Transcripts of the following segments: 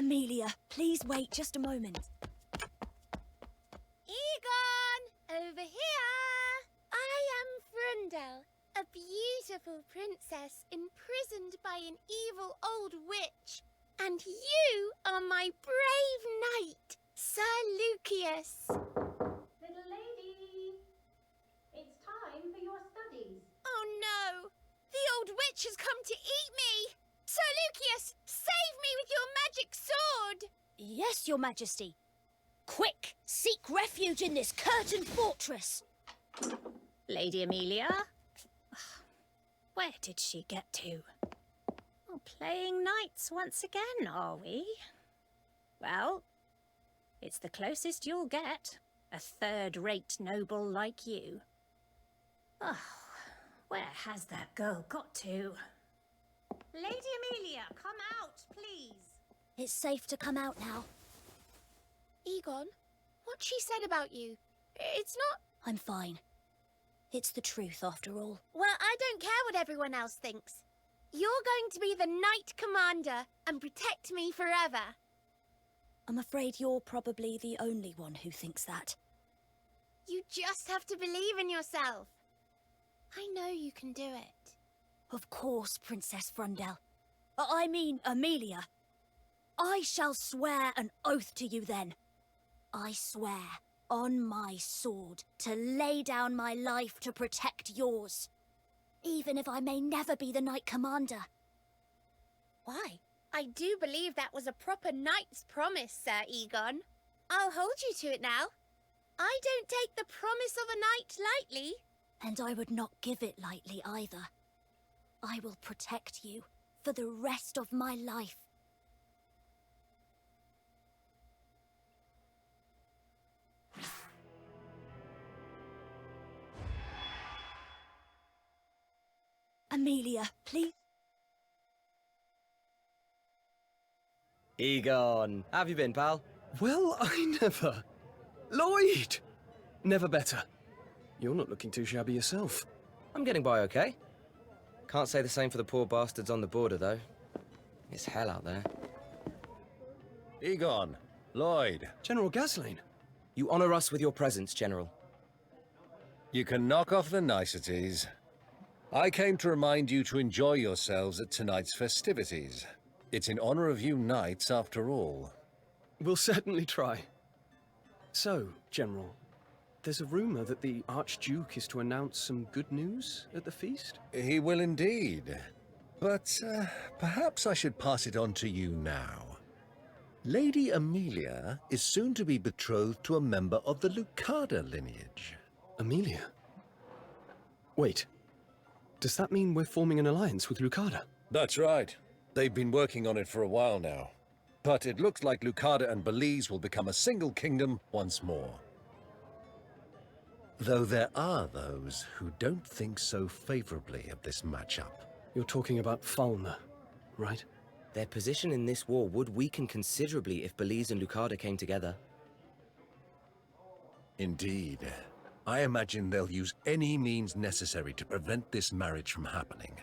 Amelia, please wait just a moment. Egon! Over here! I am Frundel, a beautiful princess imprisoned by an evil old witch. And you are my brave knight, Sir Lucius. Little lady, it's time for your studies. Oh no! The old witch has come to eat me! Sir Lucius, save me with your magic sword! Yes, Your Majesty. Quick, seek refuge in this curtained fortress. Lady Amelia? Where did she get to? Oh, playing knights once again, are we? Well, it's the closest you'll get. A third-rate noble like you. Oh, where has that girl got to? Lady Amelia, come out, please. It's safe to come out now. Egon, what she said about you, it's not... I'm fine. It's the truth, after all. Well, I don't care what everyone else thinks. You're going to be the Knight Commander and protect me forever. I'm afraid you're probably the only one who thinks that. You just have to believe in yourself. I know you can do it. Of course, Princess Frundel. I mean, Amelia. I shall swear an oath to you then. I swear, on my sword, to lay down my life to protect yours. Even if I may never be the Knight Commander. Why? I do believe that was a proper knight's promise, Sir Egon. I'll hold you to it now. I don't take the promise of a knight lightly. And I would not give it lightly either. I will protect you for the rest of my life. Amelia, please. Egon, how have you been, pal? Well, I never. Lloyd! Never better. You're not looking too shabby yourself. I'm getting by okay. Can't say the same for the poor bastards on the border, though. It's hell out there. Egon, Lloyd. General Gaslane. You honor us with your presence, General. You can knock off the niceties. I came to remind you to enjoy yourselves at tonight's festivities. It's in honor of you knights, after all. We'll certainly try. So, General, there's a rumor that the Archduke is to announce some good news at the feast? He will indeed. But perhaps I should pass it on to you now. Lady Amelia is soon to be betrothed to a member of the Lucada lineage. Amelia? Wait. Does that mean we're forming an alliance with Lucada? That's right. They've been working on it for a while now. But it looks like Lucada and Belize will become a single kingdom once more. Though there are those who don't think so favorably of this matchup. You're talking about Falna, right? Their position in this war would weaken considerably if Belize and Lucada came together. Indeed. I imagine they'll use any means necessary to prevent this marriage from happening.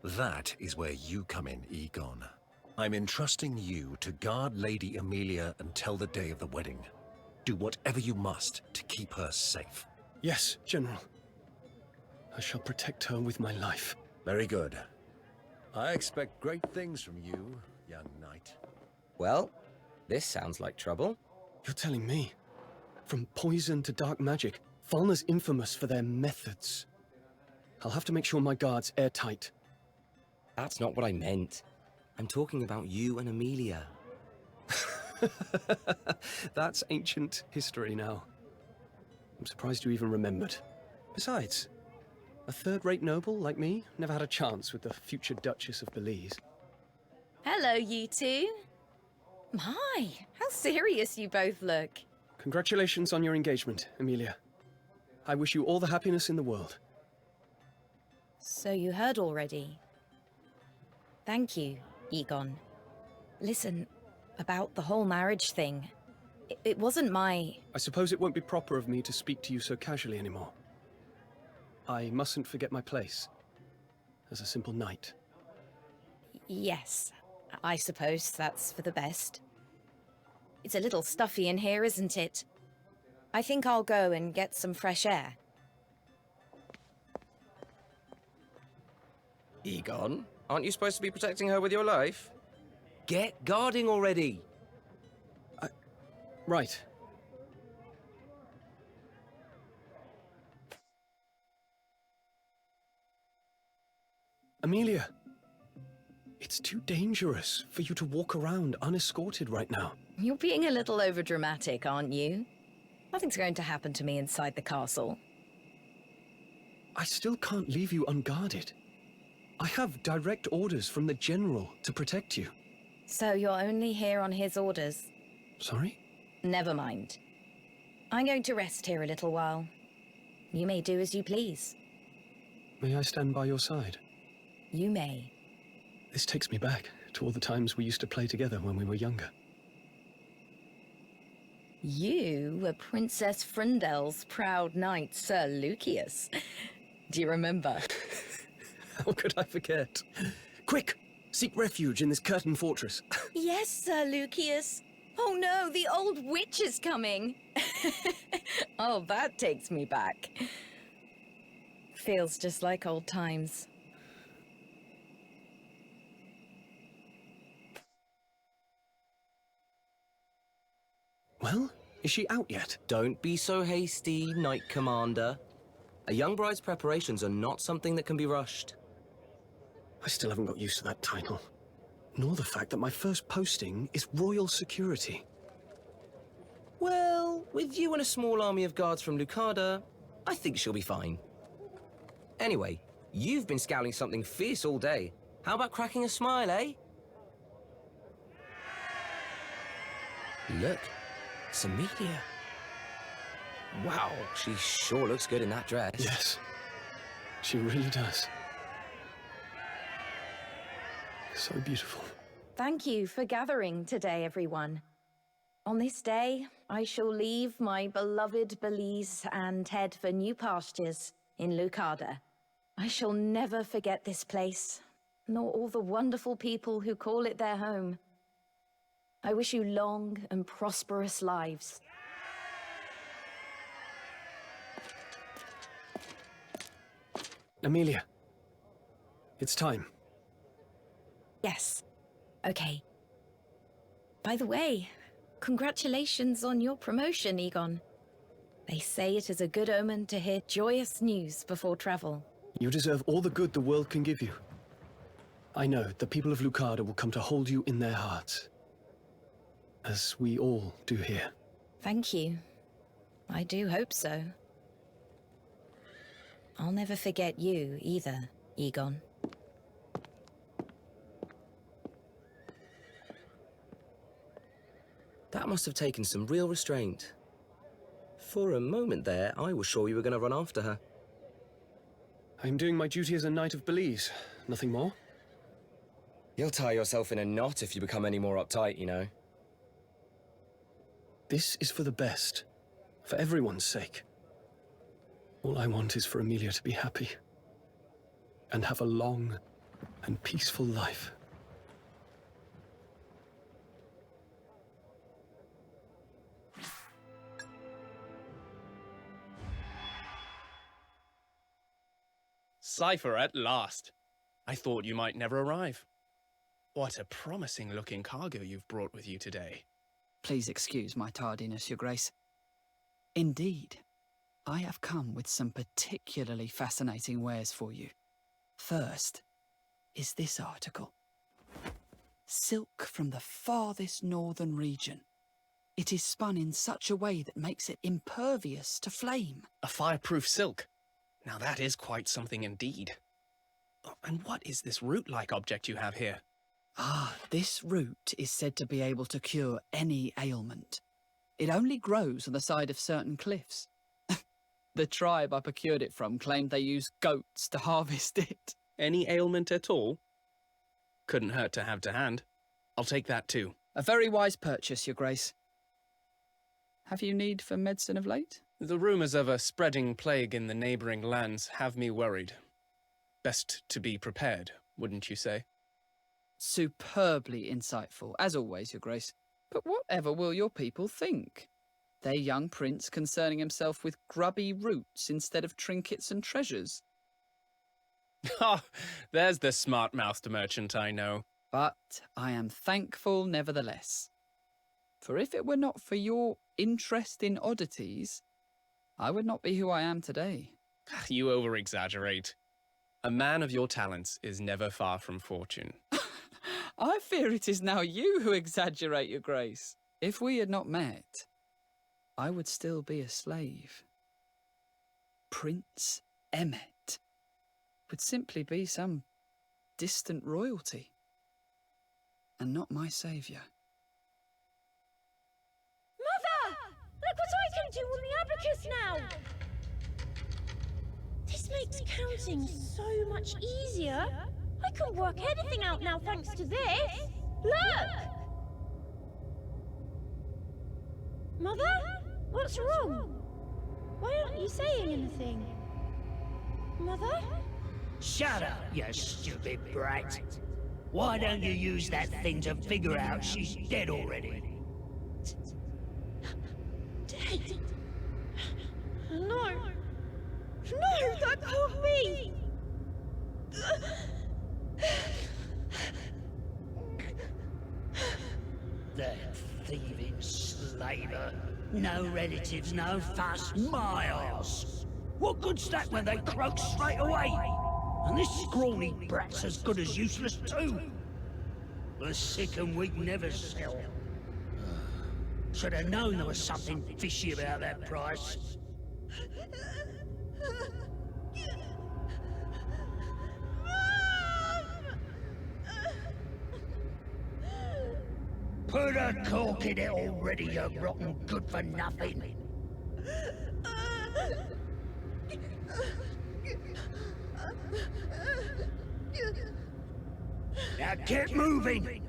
That is where you come in, Egon. I'm entrusting you to guard Lady Amelia until the day of the wedding. Do whatever you must to keep her safe. Yes, General. I shall protect her with my life. Very good. I expect great things from you, young knight. Well, this sounds like trouble. You're telling me? From poison to dark magic, Falna's infamous for their methods. I'll have to make sure my guard's airtight. That's not what I meant. I'm talking about you and Amelia. That's ancient history now. I'm surprised you even remembered. Besides, a third-rate noble like me never had a chance with the future Duchess of Belize. Hello, you two. My, how serious you both look. Congratulations on your engagement, Amelia. I wish you all the happiness in the world. So you heard already. Thank you, Egon. Listen, about the whole marriage thing. It wasn't my... I suppose it won't be proper of me to speak to you so casually anymore. I mustn't forget my place as a simple knight. Yes, I suppose that's for the best. It's a little stuffy in here, isn't it? I think I'll go and get some fresh air. Egon, aren't you supposed to be protecting her with your life? Get guarding already! Right. Amelia, it's too dangerous for you to walk around unescorted right now. You're being a little overdramatic, aren't you? Nothing's going to happen to me inside the castle. I still can't leave you unguarded. I have direct orders from the General to protect you. So you're only here on his orders? Sorry? Never mind. I'm going to rest here a little while. You may do as you please. May I stand by your side? You may. This takes me back to all the times we used to play together when we were younger. You were Princess Frindel's proud knight, Sir Lucius. Do you remember? How could I forget? Quick! Seek refuge in this curtained fortress. Yes, Sir Lucius. Oh no, the old witch is coming. Oh, that takes me back. Feels just like old times. Well, is she out yet? Don't be so hasty, Knight Commander. A young bride's preparations are not something that can be rushed. I still haven't got used to that title. Nor the fact that my first posting is royal security. Well, with you and a small army of guards from Lucada, I think she'll be fine. Anyway, you've been scouting something fierce all day. How about cracking a smile, eh? Look, it's Amelia. Wow, she sure looks good in that dress. Yes, she really does. So beautiful. Thank you for gathering today, everyone. On this day, I shall leave my beloved Belize and head for new pastures in Lucada. I shall never forget this place, nor all the wonderful people who call it their home. I wish you long and prosperous lives. Amelia, it's time. Yes. Okay. By the way, congratulations on your promotion, Egon. They say it is a good omen to hear joyous news before travel. You deserve all the good the world can give you. I know the people of Lucada will come to hold you in their hearts, as we all do here. Thank you. I do hope so. I'll never forget you either, Egon. That must have taken some real restraint. For a moment there, I was sure you were going to run after her. I'm doing my duty as a Knight of Belize, nothing more. You'll tie yourself in a knot if you become any more uptight, you know. This is for the best, for everyone's sake. All I want is for Amelia to be happy, and have a long and peaceful life. Cypher at last. I thought you might never arrive. What a promising-looking cargo you've brought with you today. Please excuse my tardiness, Your Grace. Indeed, I have come with some particularly fascinating wares for you. First is this article. Silk from the farthest northern region. It is spun in such a way that makes it impervious to flame. A fireproof silk. Now that is quite something indeed. Oh, and what is this root-like object you have here? Ah, this root is said to be able to cure any ailment. It only grows on the side of certain cliffs. The tribe I procured it from claimed they use goats to harvest it. Any ailment at all? Couldn't hurt to have to hand. I'll take that too. A very wise purchase, Your Grace. Have you need for medicine of late? The rumours of a spreading plague in the neighbouring lands have me worried. Best to be prepared, wouldn't you say? Superbly insightful, as always, Your Grace. But whatever will your people think? Their young prince concerning himself with grubby roots instead of trinkets and treasures. Ah, there's the smart-mouthed merchant I know. But I am thankful nevertheless. For if it were not for your interest in oddities, I would not be who I am today. You over-exaggerate. A man of your talents is never far from fortune. I fear it is now you who exaggerate, Your Grace. If we had not met, I would still be a slave. Prince Emmet would simply be some distant royalty, and not my saviour. Mother! Look what I can do on the abacus now! This makes counting so much easier. I can work anything out now thanks to this. Look! Mother? What's wrong? Why aren't you saying anything? Mother? Shut up, you stupid brat. Why don't you use that thing to figure out she's dead already? Dead? No. No, that can't be! That thieving slaver. No relatives, no fuss, my arse. What good's that when they croak straight away? And this scrawny brat's as good as useless too. The sick and weak never sell. Should have known there was something fishy about that price. Put a cork in it already, you rotten good-for-nothing. Now get moving,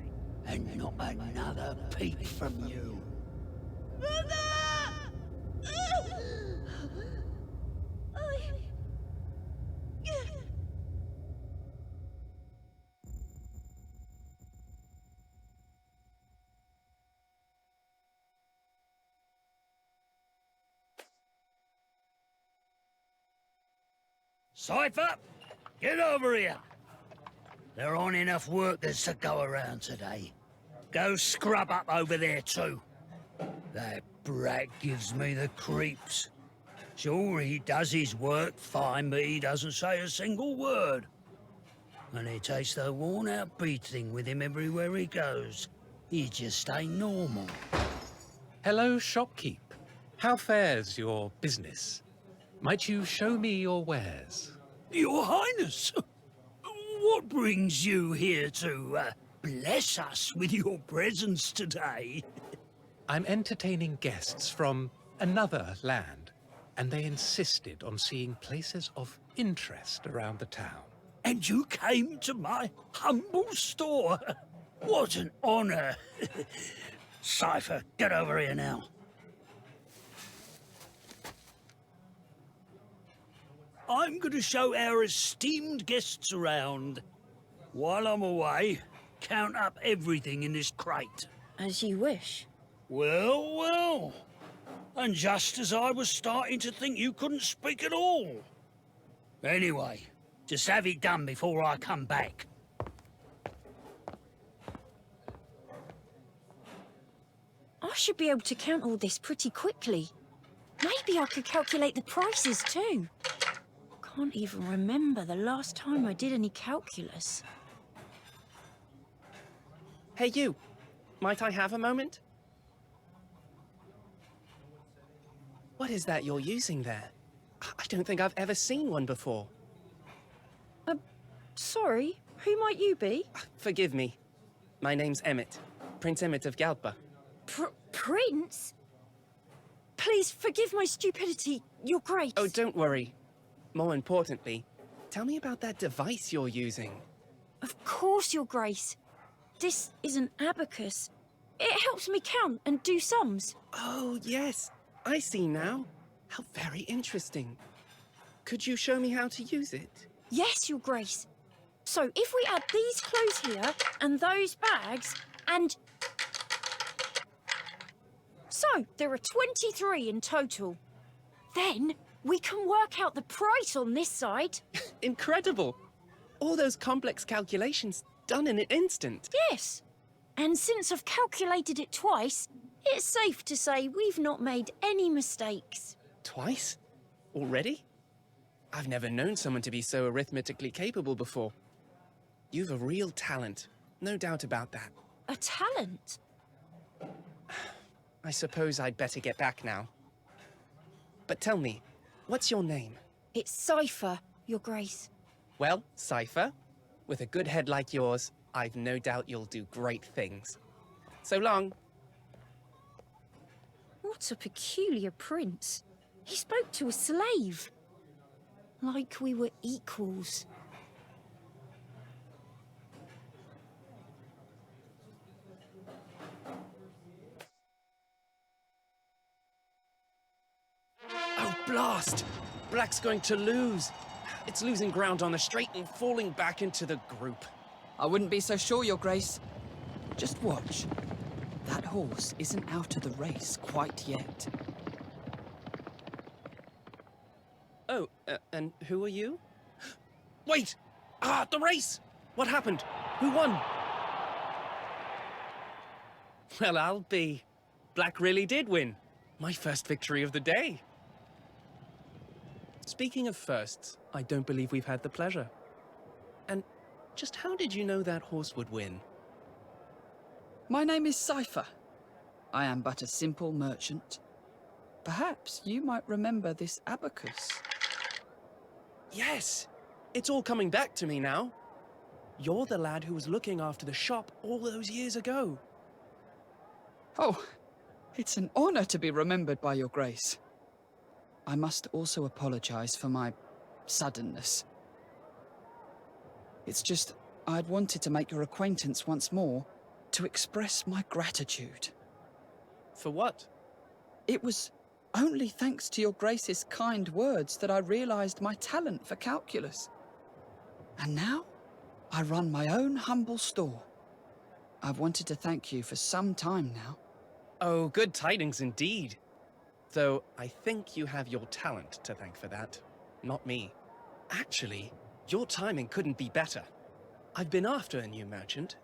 and not another peep from you. Cypher, get over here. There aren't enough workers to go around today. Go scrub up over there too. That brat gives me the creeps. Sure, he does his work fine, but he doesn't say a single word. And he takes the worn-out beating with him everywhere he goes. He just ain't normal. Hello, shopkeep. How fares your business? Might you show me your wares? Your Highness, what brings you here to bless us with your presence today? I'm entertaining guests from another land, and they insisted on seeing places of interest around the town. And you came to my humble store? What an honor. Cypher, get over here now. I'm going to show our esteemed guests around. While I'm away, count up everything in this crate. As you wish. Well, well. And just as I was starting to think you couldn't speak at all. Anyway, just have it done before I come back. I should be able to count all this pretty quickly. Maybe I could calculate the prices too. Can't even remember the last time I did any calculus. Hey, you. Might I have a moment? What is that you're using there? I don't think I've ever seen one before. Sorry, who might you be? Forgive me. My name's Emmet. Prince Emmet of Galpa. Prince? Please forgive my stupidity, Your Grace. Oh, don't worry. More importantly, tell me about that device you're using. Of course, Your Grace. This is an abacus. It helps me count and do sums. Oh, yes. I see now. How very interesting. Could you show me how to use it? Yes, Your Grace. So if we add these clothes here and those bags and... So, there are 23 in total. Then, we can work out the price on this side. Incredible! All those complex calculations done in an instant. Yes. And since I've calculated it twice, it's safe to say we've not made any mistakes. Twice? Already? I've never known someone to be so arithmetically capable before. You've a real talent. No doubt about that. A talent? I suppose I'd better get back now. But tell me, what's your name? It's Cypher, Your Grace. Well, Cypher, with a good head like yours, I've no doubt you'll do great things. So long. What a peculiar prince. He spoke to a slave. Like we were equals. Oh, blast! Black's going to lose. It's losing ground on the straight and falling back into the group. I wouldn't be so sure, Your Grace. Just watch. That horse isn't out of the race quite yet. Oh, and who are you? Wait! The race! What happened? Who won? Well, I'll be. Black really did win. My first victory of the day. Speaking of firsts, I don't believe we've had the pleasure. And just how did you know that horse would win? My name is Cypher. I am but a simple merchant. Perhaps you might remember this abacus. Yes! It's all coming back to me now. You're the lad who was looking after the shop all those years ago. Oh, it's an honor to be remembered by Your Grace. I must also apologize for my suddenness. It's just, I'd wanted to make your acquaintance once more, to express my gratitude. For what? It was only thanks to Your Grace's kind words that I realized my talent for calculus. And now, I run my own humble store. I've wanted to thank you for some time now. Oh, good tidings indeed. Though I think you have your talent to thank for that, not me. Actually, your timing couldn't be better. I've been after a new merchant.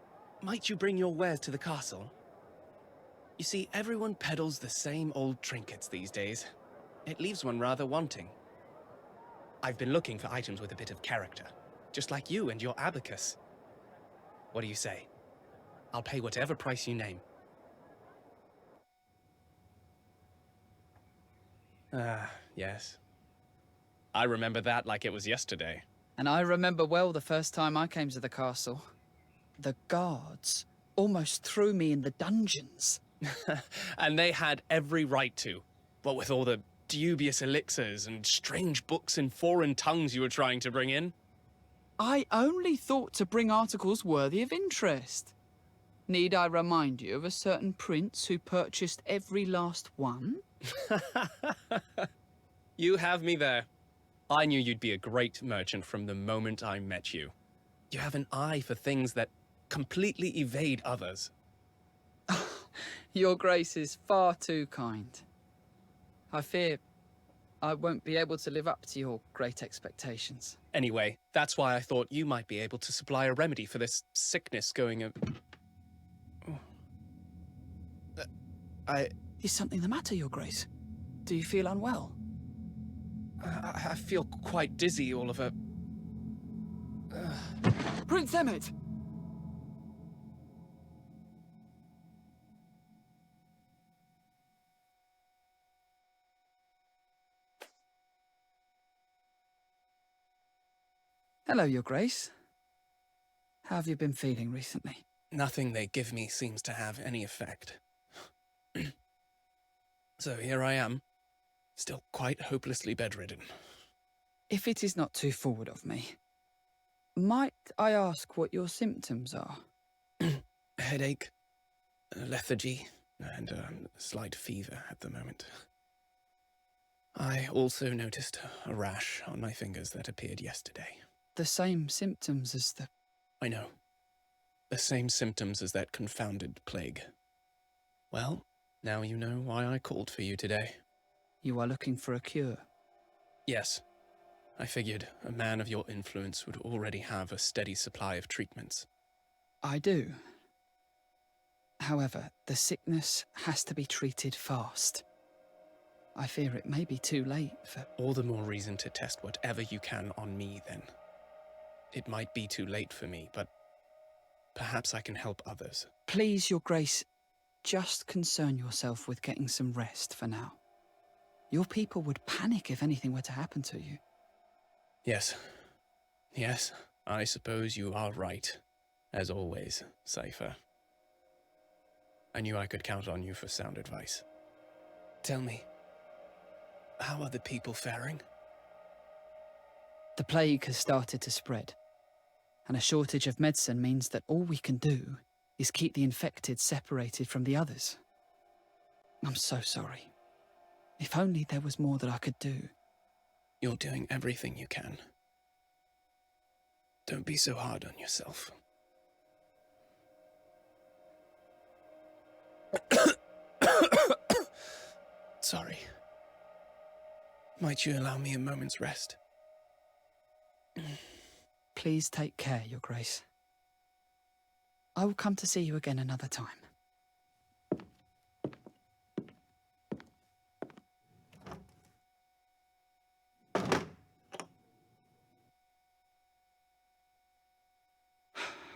Might you bring your wares to the castle? You see, everyone peddles the same old trinkets these days. It leaves one rather wanting. I've been looking for items with a bit of character, just like you and your abacus. What do you say? I'll pay whatever price you name. Yes. I remember that like it was yesterday. And I remember well the first time I came to the castle. The guards almost threw me in the dungeons. And they had every right to. What with all the dubious elixirs and strange books in foreign tongues you were trying to bring in. I only thought to bring articles worthy of interest. Need I remind you of a certain prince who purchased every last one? You have me there. I knew you'd be a great merchant from the moment I met you. You have an eye for things that completely evade others. Your Grace is far too kind. I fear I won't be able to live up to your great expectations. Anyway, that's why I thought you might be able to supply a remedy for this sickness going... Is something the matter, Your Grace? Do you feel unwell? I feel quite dizzy all of a... Prince Emmett! Hello, Your Grace. How have you been feeling recently? Nothing they give me seems to have any effect. So here I am, still quite hopelessly bedridden. If it is not too forward of me, might I ask what your symptoms are? Headache, lethargy, and a slight fever at the moment. I also noticed a rash on my fingers that appeared yesterday. The same symptoms as the... I know. The same symptoms as that confounded plague. Well, Now you know why I called for you today. You are looking for a cure. Yes. I figured a man of your influence would already have a steady supply of treatments. I do. However, the sickness has to be treated fast. I fear it may be too late for... All the more reason to test whatever you can on me, then. It might be too late for me, but perhaps I can help others. Please, Your Grace, just concern yourself with getting some rest for now. Your people would panic if anything were to happen to you. Yes. Yes, I suppose you are right. As always, Cypher. I knew I could count on you for sound advice. Tell me, how are the people faring? The plague has started to spread, and a shortage of medicine means that all we can do is keep the infected separated from the others. I'm so sorry. If only there was more that I could do. You're doing everything you can. Don't be so hard on yourself. Sorry. Might you allow me a moment's rest? Please take care, Your Grace. I will come to see you again another time.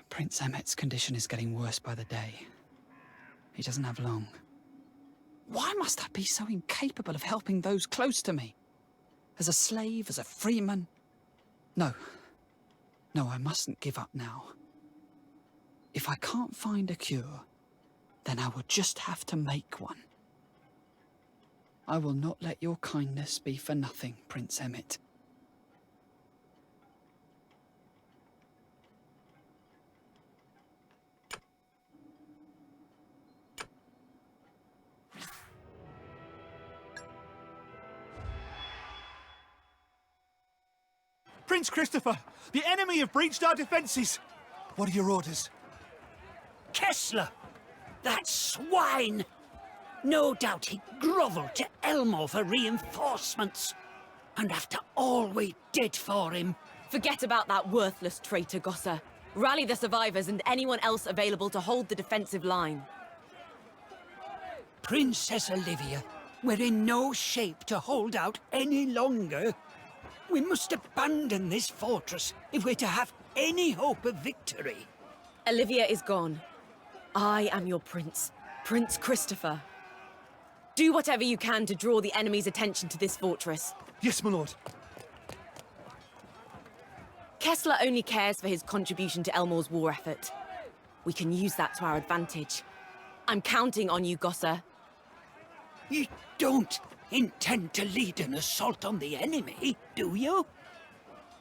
Prince Emmet's condition is getting worse by the day. He doesn't have long. Why must I be so incapable of helping those close to me? As a slave, as a freeman? No. No, I mustn't give up now. If I can't find a cure, then I will just have to make one. I will not let your kindness be for nothing, Prince Emmet. Prince Christopher, the enemy have breached our defences. What are your orders? Kessler! That swine! No doubt he grovelled to Elmo for reinforcements. And after all we did for him... Forget about that worthless traitor, Gosser. Rally the survivors and anyone else available to hold the defensive line. Princess Olivia, we're in no shape to hold out any longer. We must abandon this fortress if we're to have any hope of victory. Olivia is gone. I am your prince, Prince Christopher. Do whatever you can to draw the enemy's attention to this fortress. Yes, my lord. Kessler only cares for his contribution to Elmore's war effort. We can use that to our advantage. I'm counting on you, Gosser. You don't intend to lead an assault on the enemy, do you?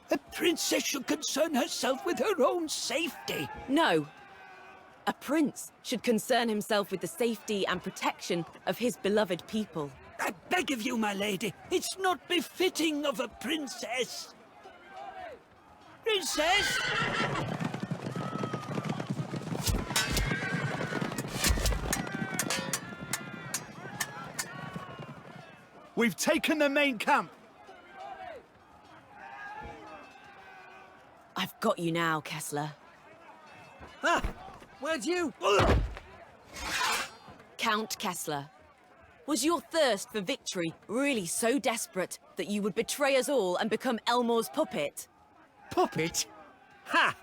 A princess should concern herself with her own safety. No. A prince should concern himself with the safety and protection of his beloved people. I beg of you, my lady, it's not befitting of a princess. Princess! We've taken the main camp. I've got you now, Kessler. Ah! Where'd you... Count Kessler. Was your thirst for victory really so desperate that you would betray us all and become Elmore's puppet? Puppet? Ha!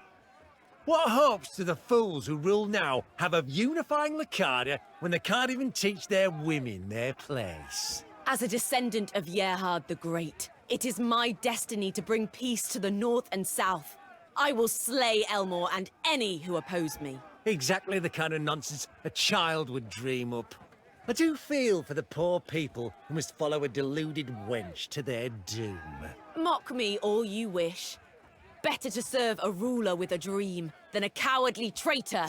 What hopes do the fools who rule now have of unifying Lucada when they can't even teach their women their place? As a descendant of Gerhard the Great, it is my destiny to bring peace to the north and south. I will slay Elmore and any who oppose me. Exactly the kind of nonsense a child would dream up. I do feel for the poor people who must follow a deluded wench to their doom. Mock me all you wish. Better to serve a ruler with a dream than a cowardly traitor.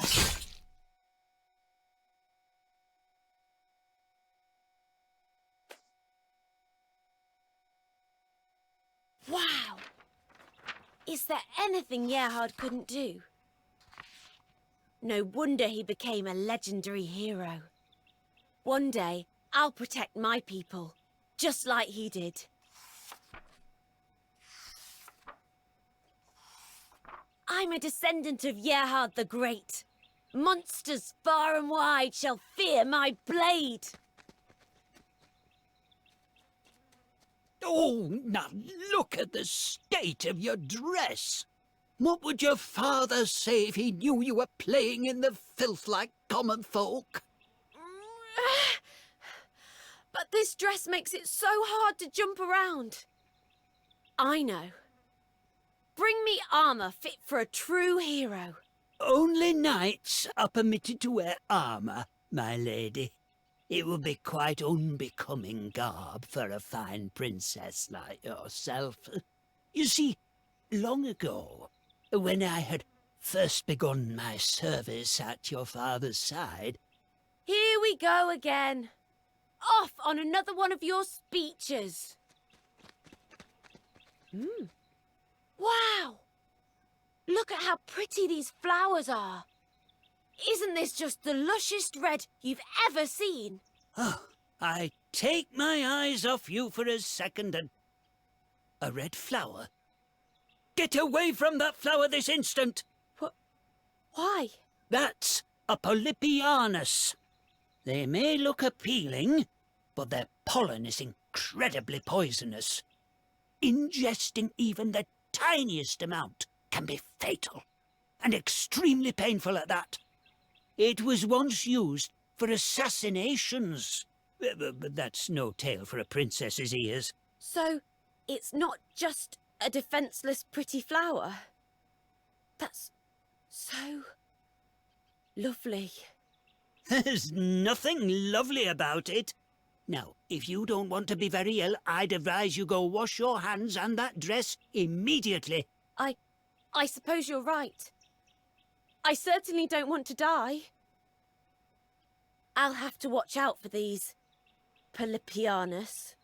Wow! Is there anything Gerhard couldn't do? No wonder he became a legendary hero. One day, I'll protect my people, just like he did. I'm a descendant of Gerhard the Great. Monsters far and wide shall fear my blade. Oh, now look at the state of your dress. What would your father say if he knew you were playing in the filth like common folk? But this dress makes it so hard to jump around. I know. Bring me armour fit for a true hero. Only knights are permitted to wear armour, my lady. It would be quite unbecoming garb for a fine princess like yourself. You see, long ago, when I had first begun my service at your father's side... Here we go again. Off on another one of your speeches. Wow! Look at how pretty these flowers are. Isn't this just the lushest red you've ever seen? Oh, I take my eyes off you for a second and... A red flower? Get away from that flower this instant! Why? That's a Polypianus. They may look appealing, but their pollen is incredibly poisonous. Ingesting even the tiniest amount can be fatal, and extremely painful at that. It was once used for assassinations, but that's no tale for a princess's ears. So, it's not just a defenceless pretty flower? That's so lovely. There's nothing lovely about it. Now, if you don't want to be very ill, I'd advise you go wash your hands and that dress immediately. I suppose you're right. I certainly don't want to die. I'll have to watch out for these Polypianus.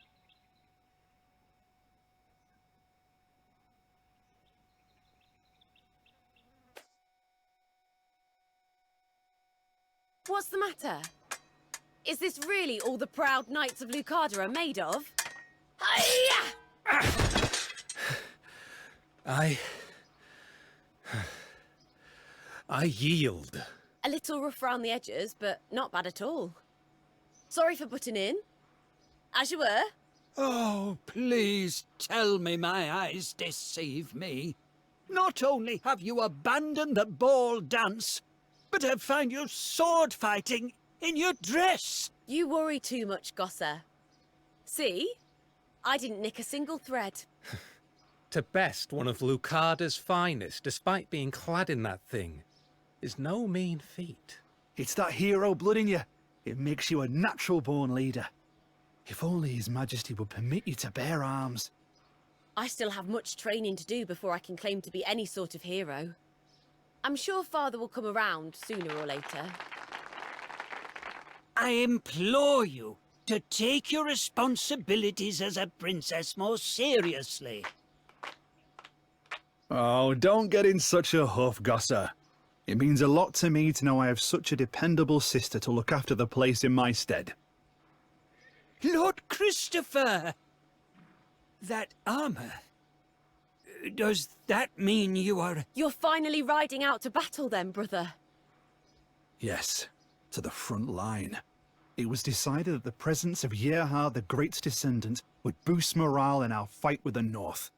What's the matter? Is this really all the proud knights of Lucada are made of? Hiya! I yield. A little rough around the edges, but not bad at all. Sorry for butting in. As you were. Oh, please tell me my eyes deceive me. Not only have you abandoned the ball dance, but I find you sword fighting in your dress. You worry too much, Gosser. See? I didn't nick a single thread. To best one of Lucada's finest, despite being clad in that thing, is no mean feat. It's that hero blood in you. It makes you a natural-born leader. If only His Majesty would permit you to bear arms. I still have much training to do before I can claim to be any sort of hero. I'm sure Father will come around sooner or later. I implore you to take your responsibilities as a princess more seriously. Oh, don't get in such a huff, Gosser. It means a lot to me to know I have such a dependable sister to look after the place in my stead. Lord Christopher! That armour... Does that mean you are... You're finally riding out to battle then, brother? Yes, to the front line. It was decided that the presence of Gerhard the Great's descendant would boost morale in our fight with the North.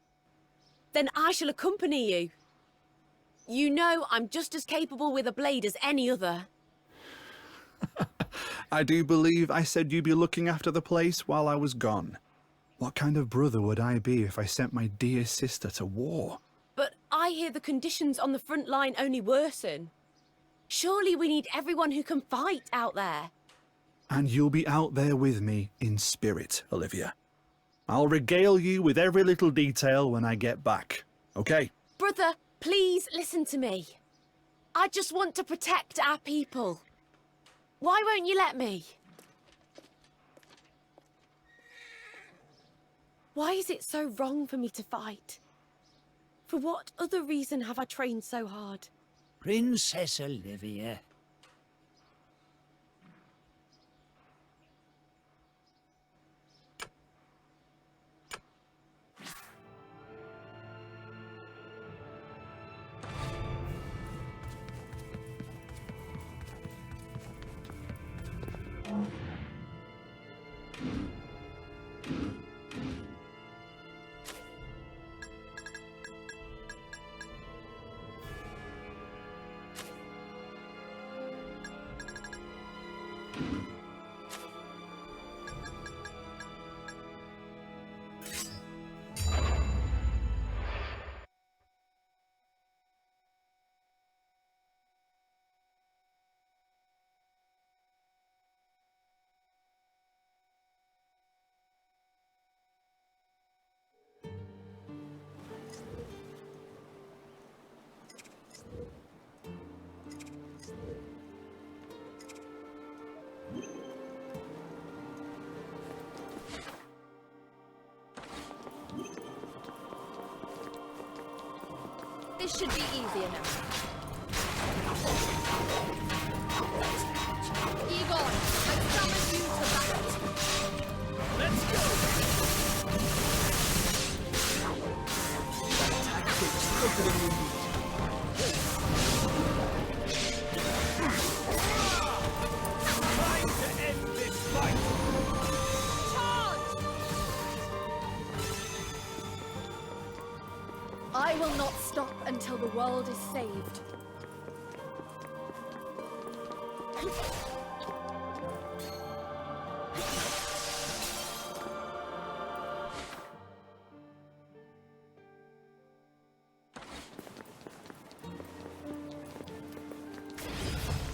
Then I shall accompany you. You know I'm just as capable with a blade as any other. I do believe I said you'd be looking after the place while I was gone. What kind of brother would I be if I sent my dear sister to war? But I hear the conditions on the front line only worsen. Surely we need everyone who can fight out there. And you'll be out there with me in spirit, Olivia. I'll regale you with every little detail when I get back, okay? Brother, please listen to me. I just want to protect our people. Why won't you let me? Why is it so wrong for me to fight? For what other reason have I trained so hard? Princess Olivia. This should be easy enough. Egon, I summon you to battle. Let's go! Tactics opening indeed. Time to end this fight! Charge! I will not stop until the world is saved.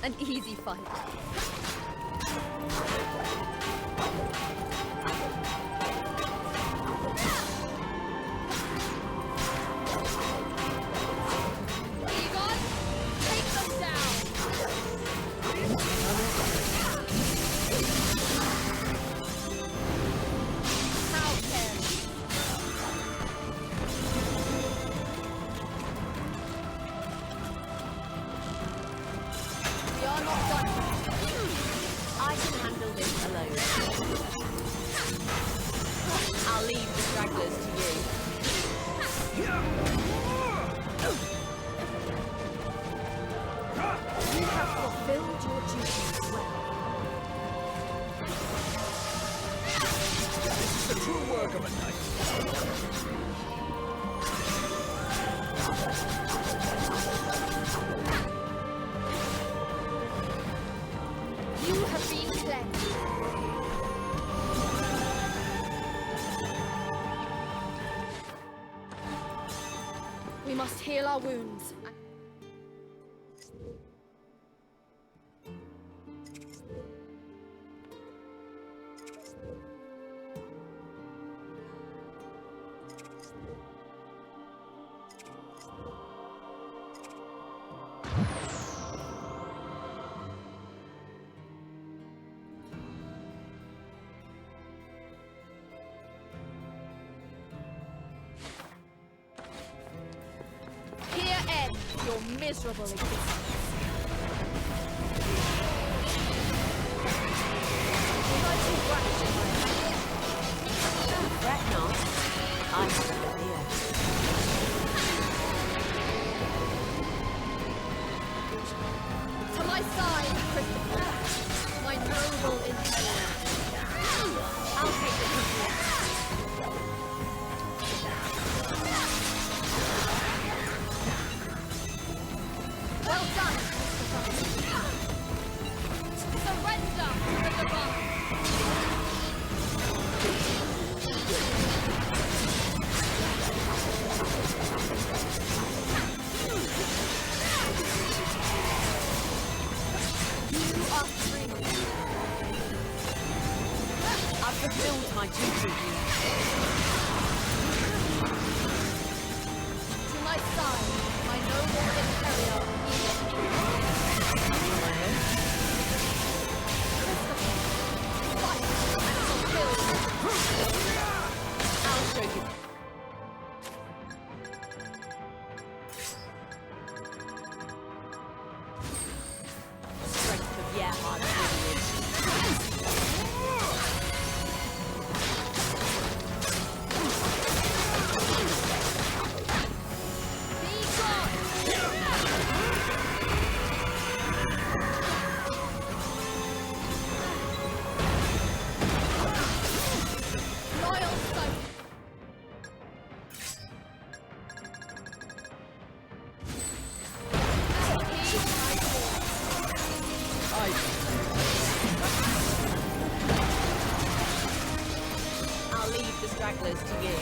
An easy fight. Egon, take them down! How can we are not done. I can handle this alone. I'll leave the stragglers to you. You have fulfilled your duties well. This is the true work of a knight. You have been cleansed. We must heal our wounds. Here ends your miserable existence. Fret not. I have no fear. To my side, Christopher, my noble interior. I'll take the hit. Well done, Christopher. Surrender to the divine. You are free. I've fulfilled my duty. To my side, my noble imperial fight and fulfill. I'll show you. Strength of Yerhard Loyal son. I'll leave the stragglers to you.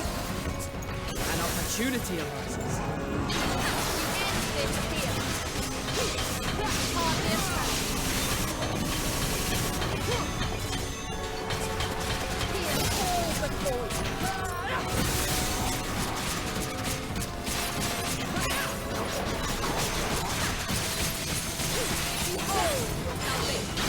An opportunity arises. End this here. Hardness here, all before you. Behold your salvation.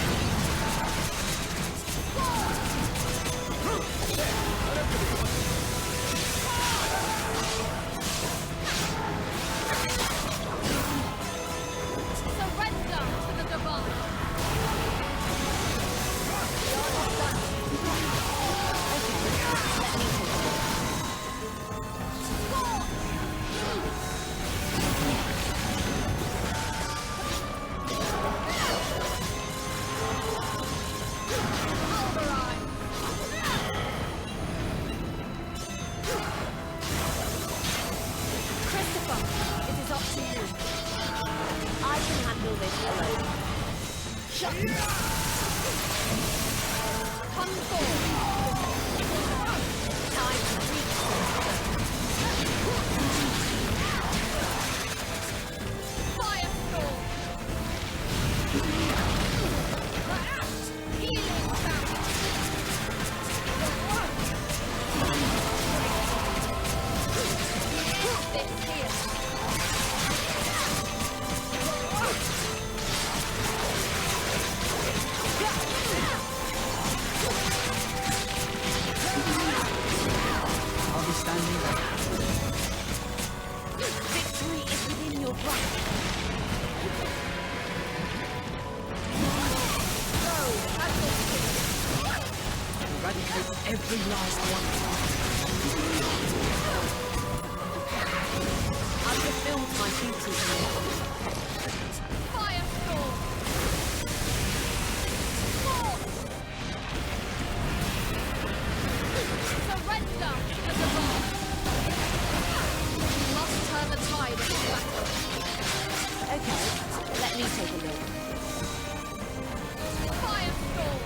can handle this alone. Come forth. Time to reach Firestorm. Healing bout. This here. I'll be standing there. victory is within your grasp. Eradicate every last one. I've fulfilled my duty here. Firestorm. Surrender to the gods. You must turn the tide of this battle. Okay, let me take a look. Firestorm.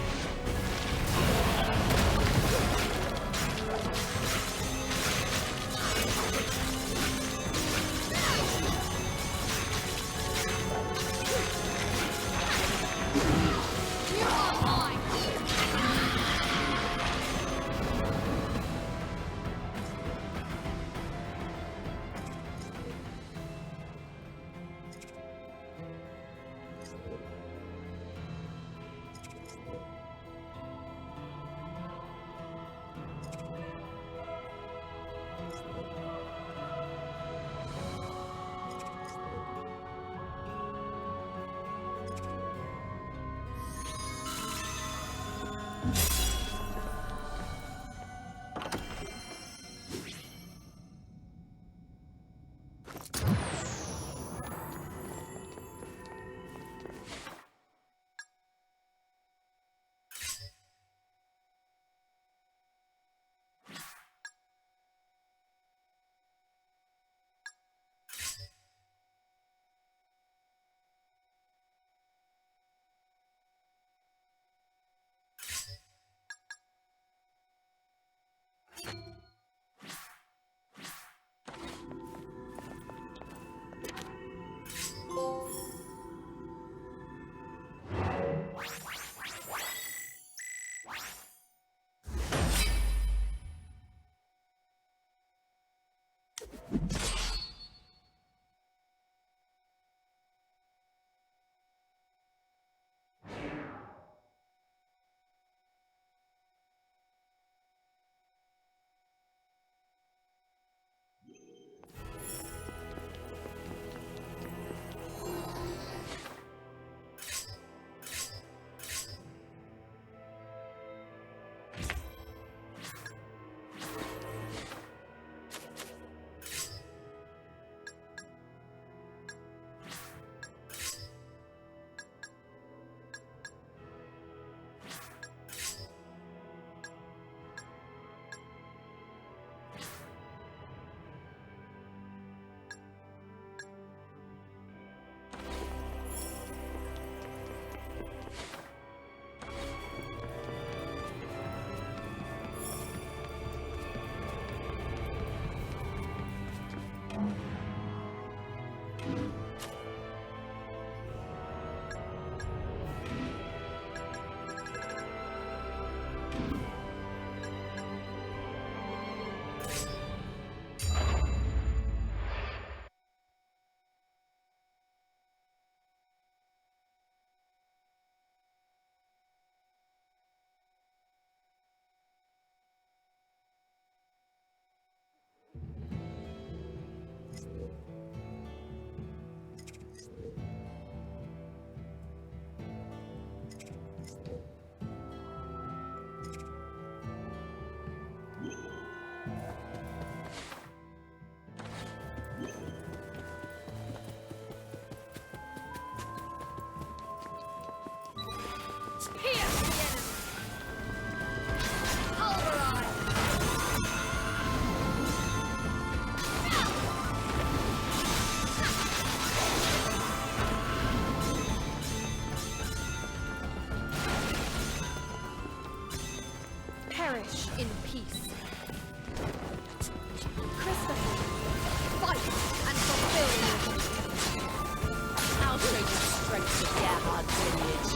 blood's lineage.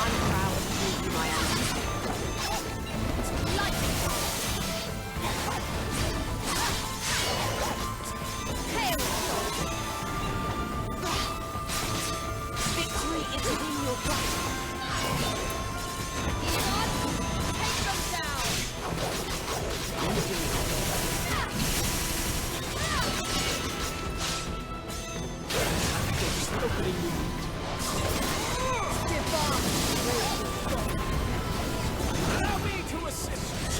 I'm proud to call you my ancestor. Victory is within your grasp. Take them down! Allow me to assist.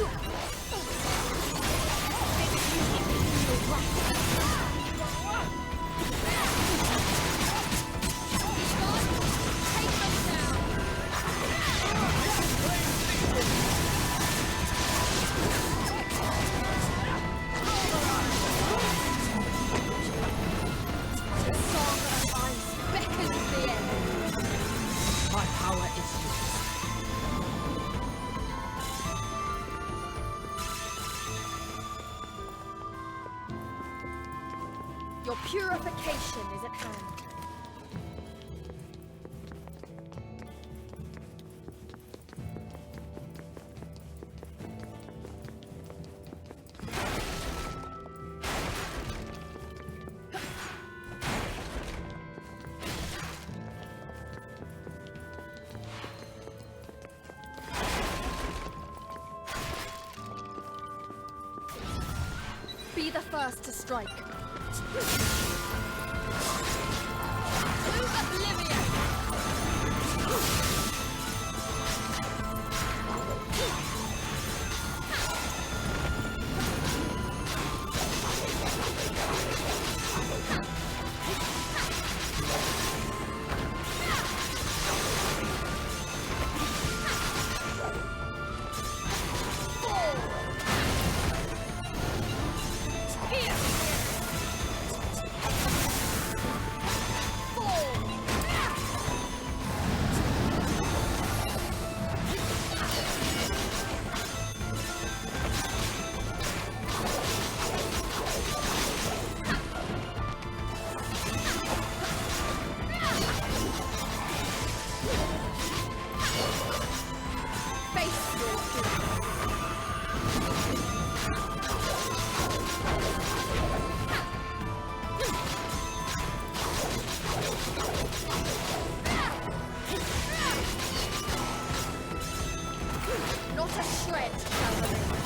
The song of ice beckons the end. My power is yours. Your purification is at hand. Be the first to strike. To oblivion! Not a shred shall remain.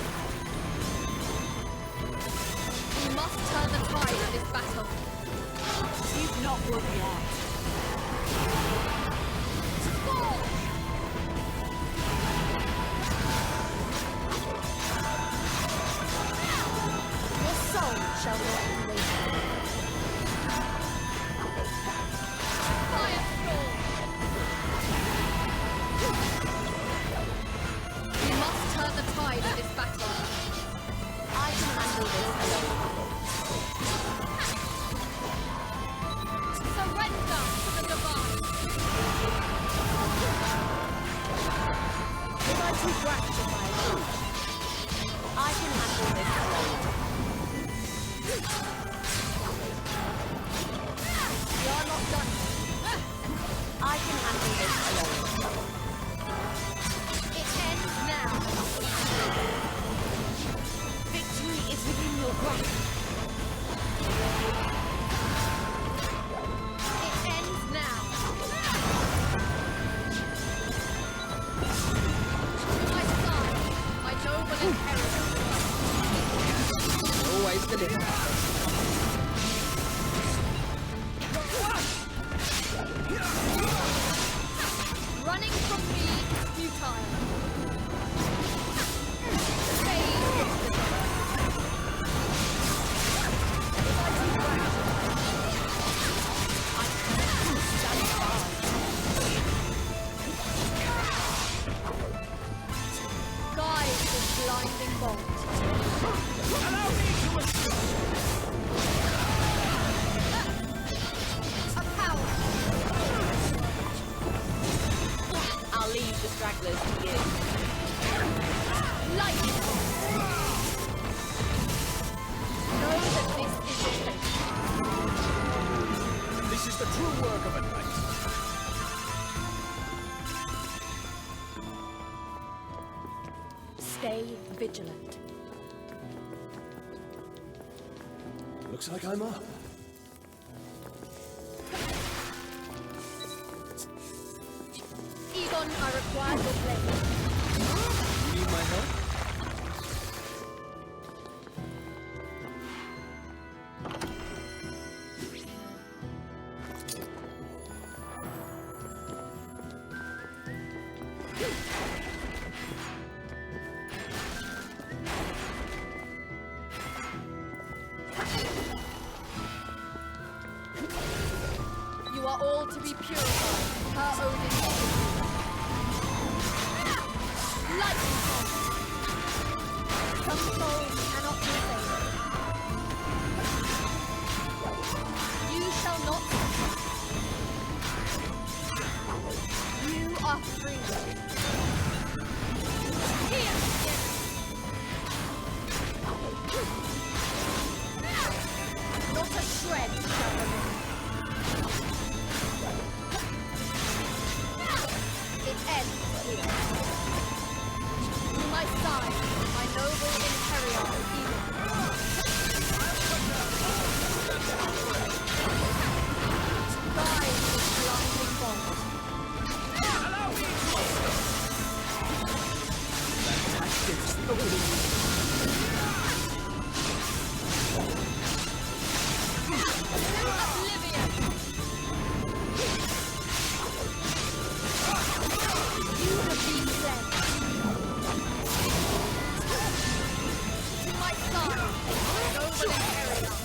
We must turn the tide of this battle. You've not won yet. Your soul shall not be wasted. Firestorm! We must turn the tide of this battle. I can handle this alone. Surrender to the divine. Was I too brash in my approach? I can handle this alone. We are not done. I can handle this alone. It ends now. Victory is within your grasp. It ends now. To my side, my noble inheritor. Always deliver. Running from me is futile. Fade. If I do right, I can't stand by. guide this blinding bolt. Allow me to assist. A vigilant. Looks like I'm up. Egon, I require your blade. You need my help? You are all to be purified. Her Odin's lightning bolt. Some souls cannot be saved. You shall not suffer. You are free. Here! Not a shred shall remain. It ends here. To my side, my noble Imperial Eagle. Guide this blinding bolt. Oblivion! You have been sent. To my side, noble Imperial.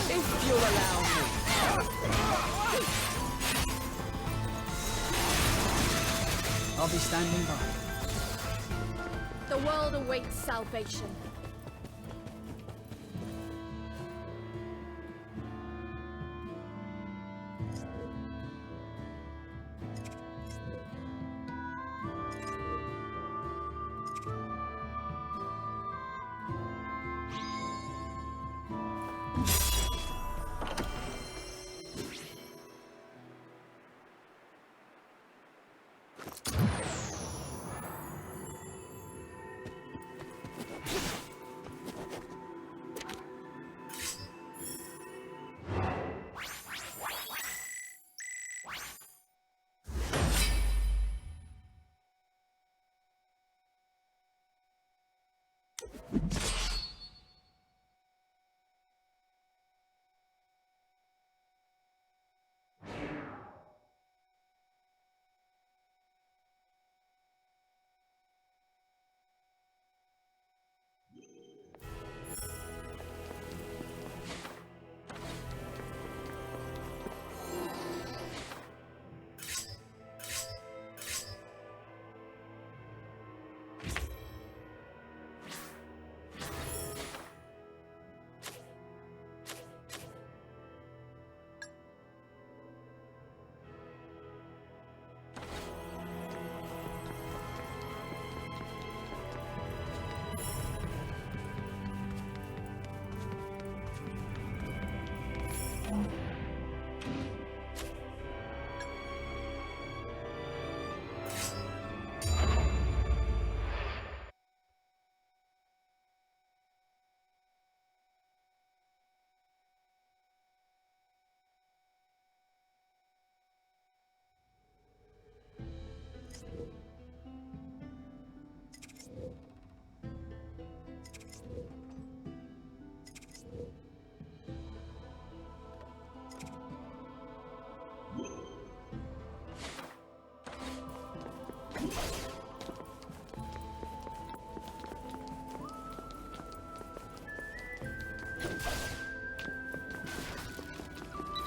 If you'll allow me. I'll be standing by. The world awaits salvation.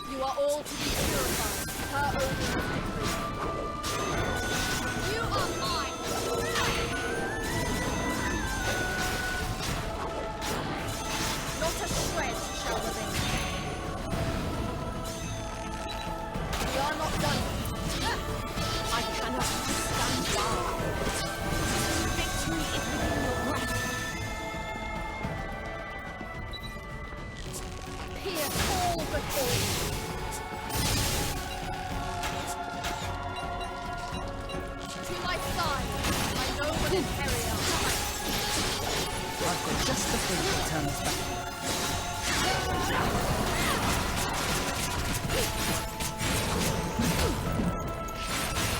You are all to be purified. Her Odin's victory. You are mine. Not a shred shall remain. We are not done. I cannot stand down. Victory is within your grasp. Pierce all before you. To my side, my noble Imperial. But just the thing that turns back.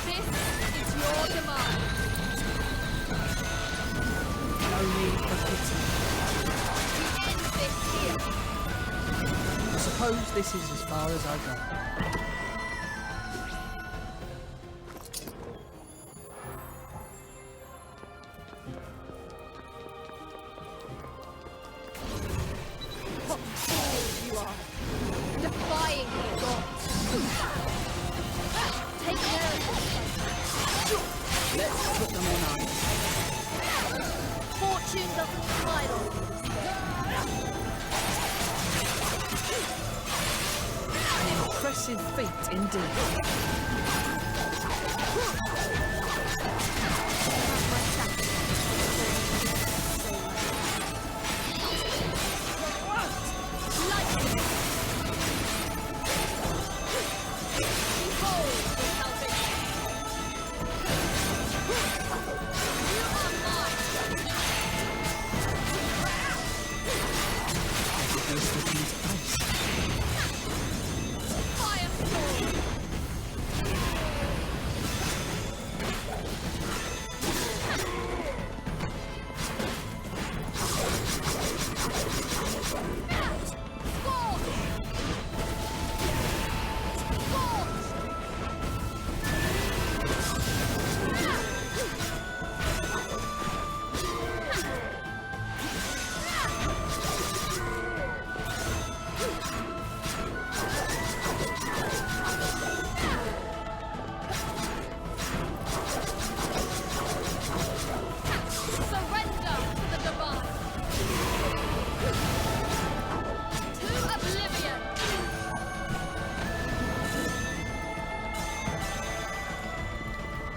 This is your demand. No need for pity. We end this here. I suppose this is as far as I go. What fools you are! Defying the gods! Take care of yourself. Let's put them on ice. Fortune doesn't smile on you. An impressive feat indeed.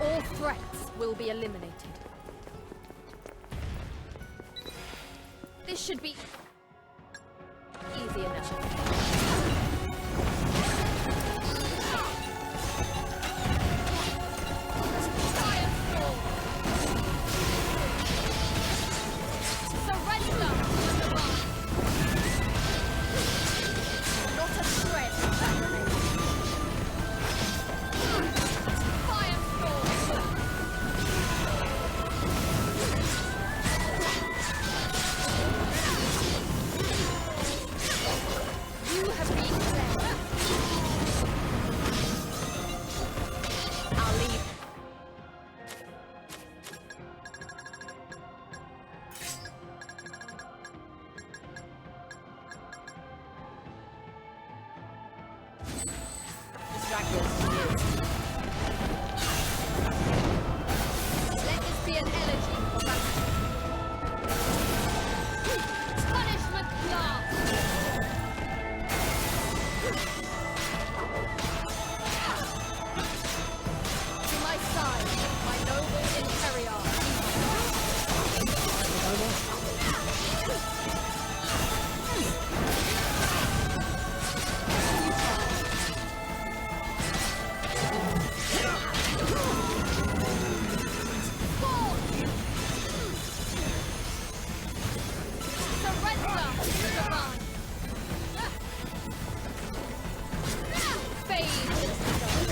All threats will be eliminated. This should be easy enough. Surrender to the divine. Not a shred that remains. You have been cleared. I'll leave. Let this be an elegy for Valkyrie. Punishment blast! To my side, my noble Imperial. Surrender to the divine. Fade into the dark.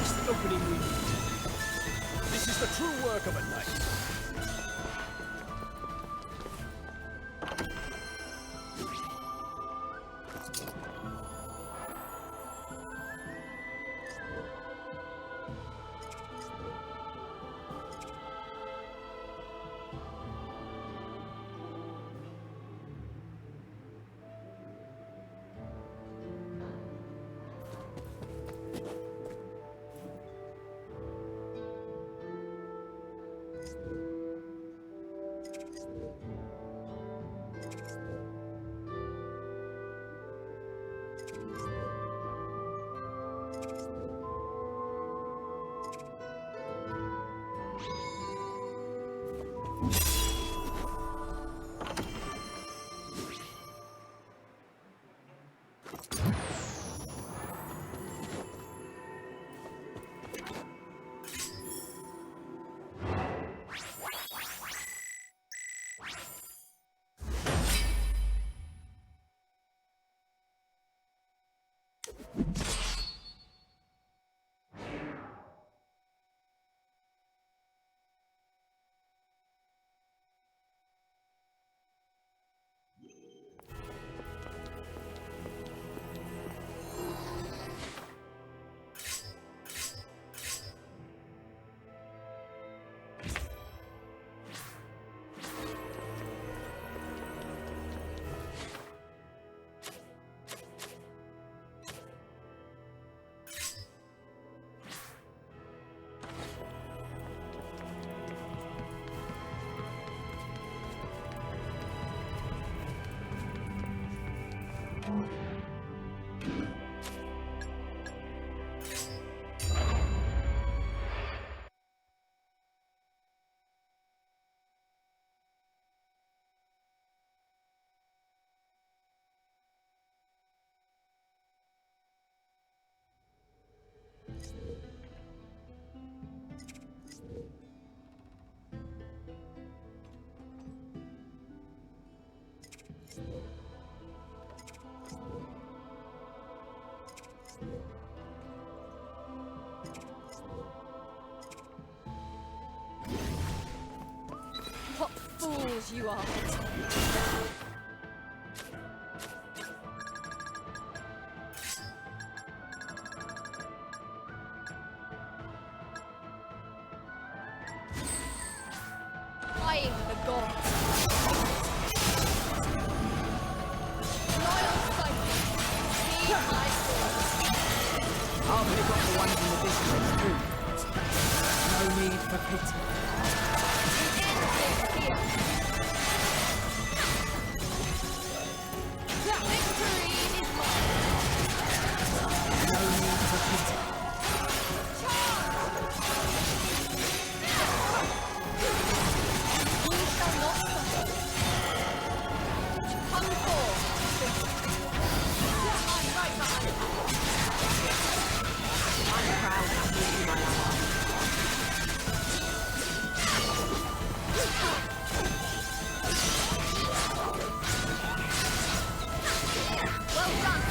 It's the opening we need. This is the true work of a knight. Fools you are. Eyeing the gods. Loyal Cycling, heed my call. I'll pick up the ones in the distance too. No need for pity. Victory is mine. No need for pity. We shall not suffer. Come forth. I'm right behind you. I'm proud to be my ally. Well done.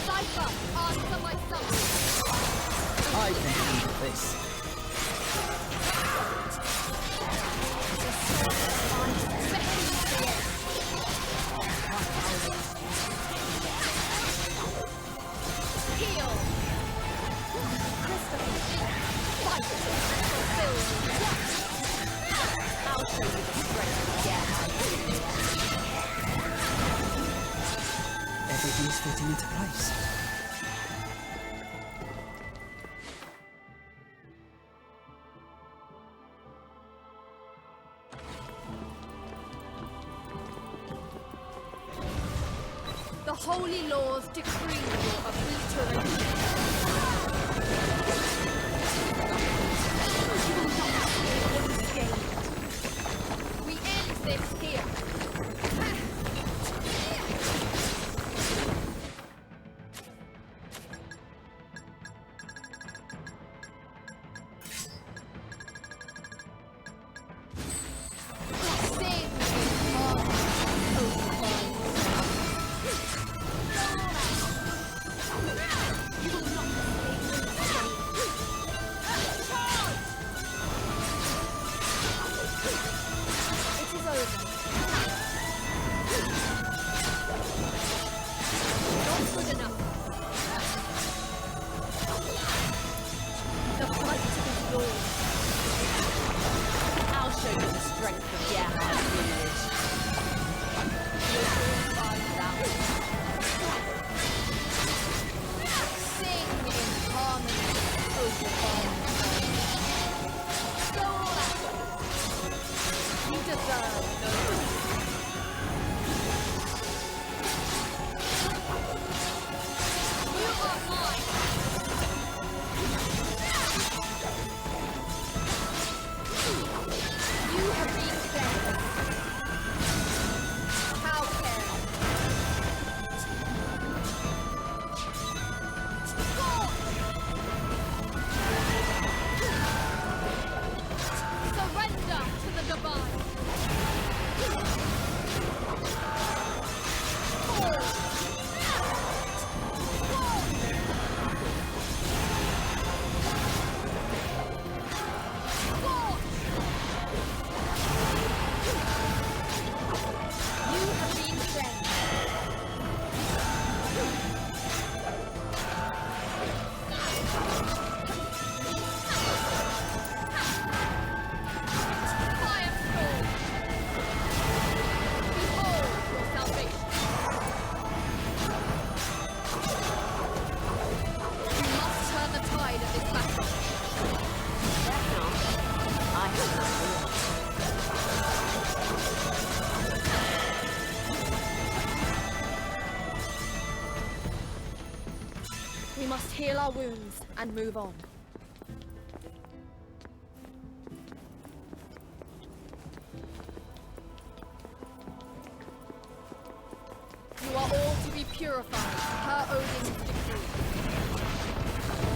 Cypher, answer my summons. I can handle this. Heal. Fight. Fulfill. I'll show you the strength of Gerhard. Everything's fitting into place. The holy laws decree your obliteration. You will not escape unscathed. We end this here. Save me, Lord. You will not It is over. Not good enough. The fight is yours. I'll show you the strength of Gerhard's lineage. Sing in harmony, Ocean. Go all out. You deserve no You are mine. You have been fed. How care? Surrender to the divine. You have been sent. Firestorm. Behold your salvation. You must turn the tide of this battle. I have no fear. We must heal our wounds and move on. You are all to be purified, per Odin's decree.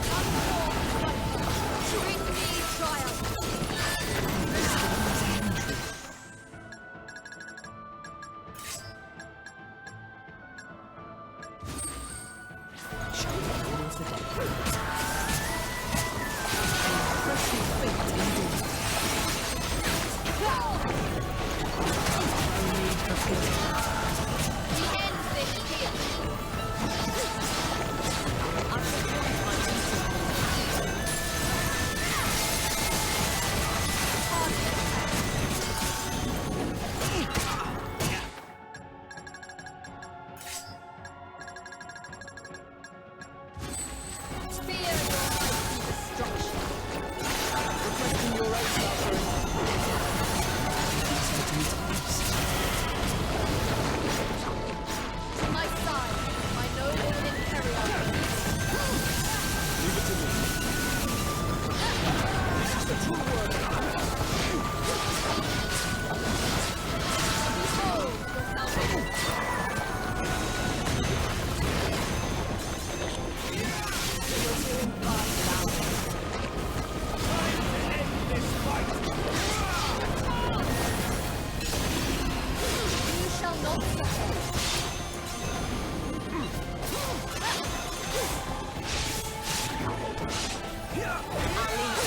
Come forth, Cypher. Bring me triumph. Show me all of the day. Freshly baked indeed.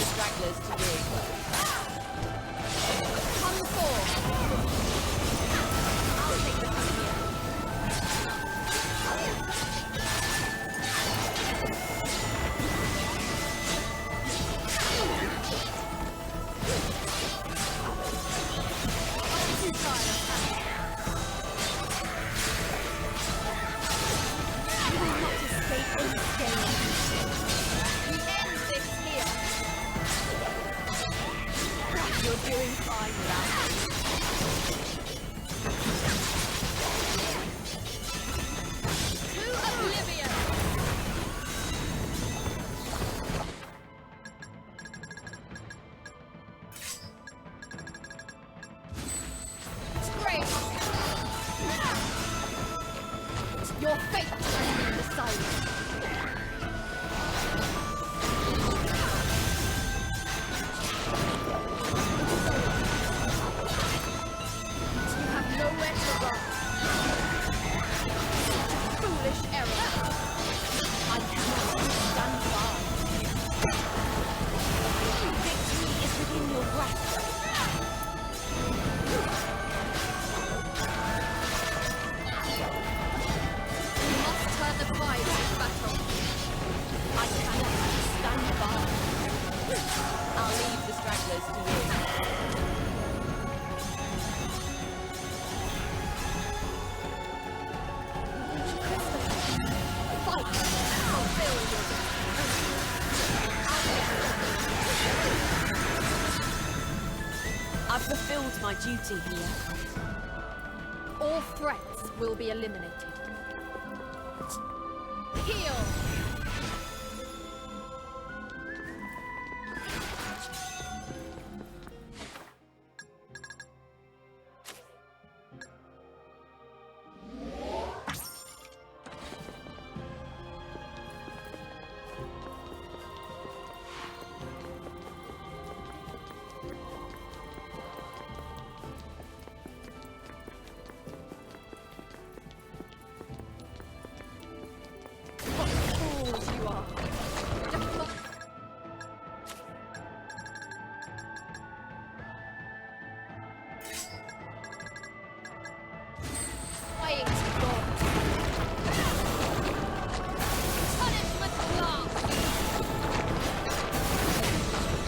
stragglers to you. Come forth. I'll take the front here. You will not escape unscathed. We end this here. You're doing fine without me. To oblivion. Great. Your fate has been decided. You have nowhere to run. Such a foolish error. I cannot stand by. Victory is within your grasp. You must turn the tide of this battle. I cannot stand by. I'll leave the stragglers to you. Fight! Fulfill your I've fulfilled my duty here. All threats will be eliminated. Heal! What fools you are! Flying to God! Punishment blast!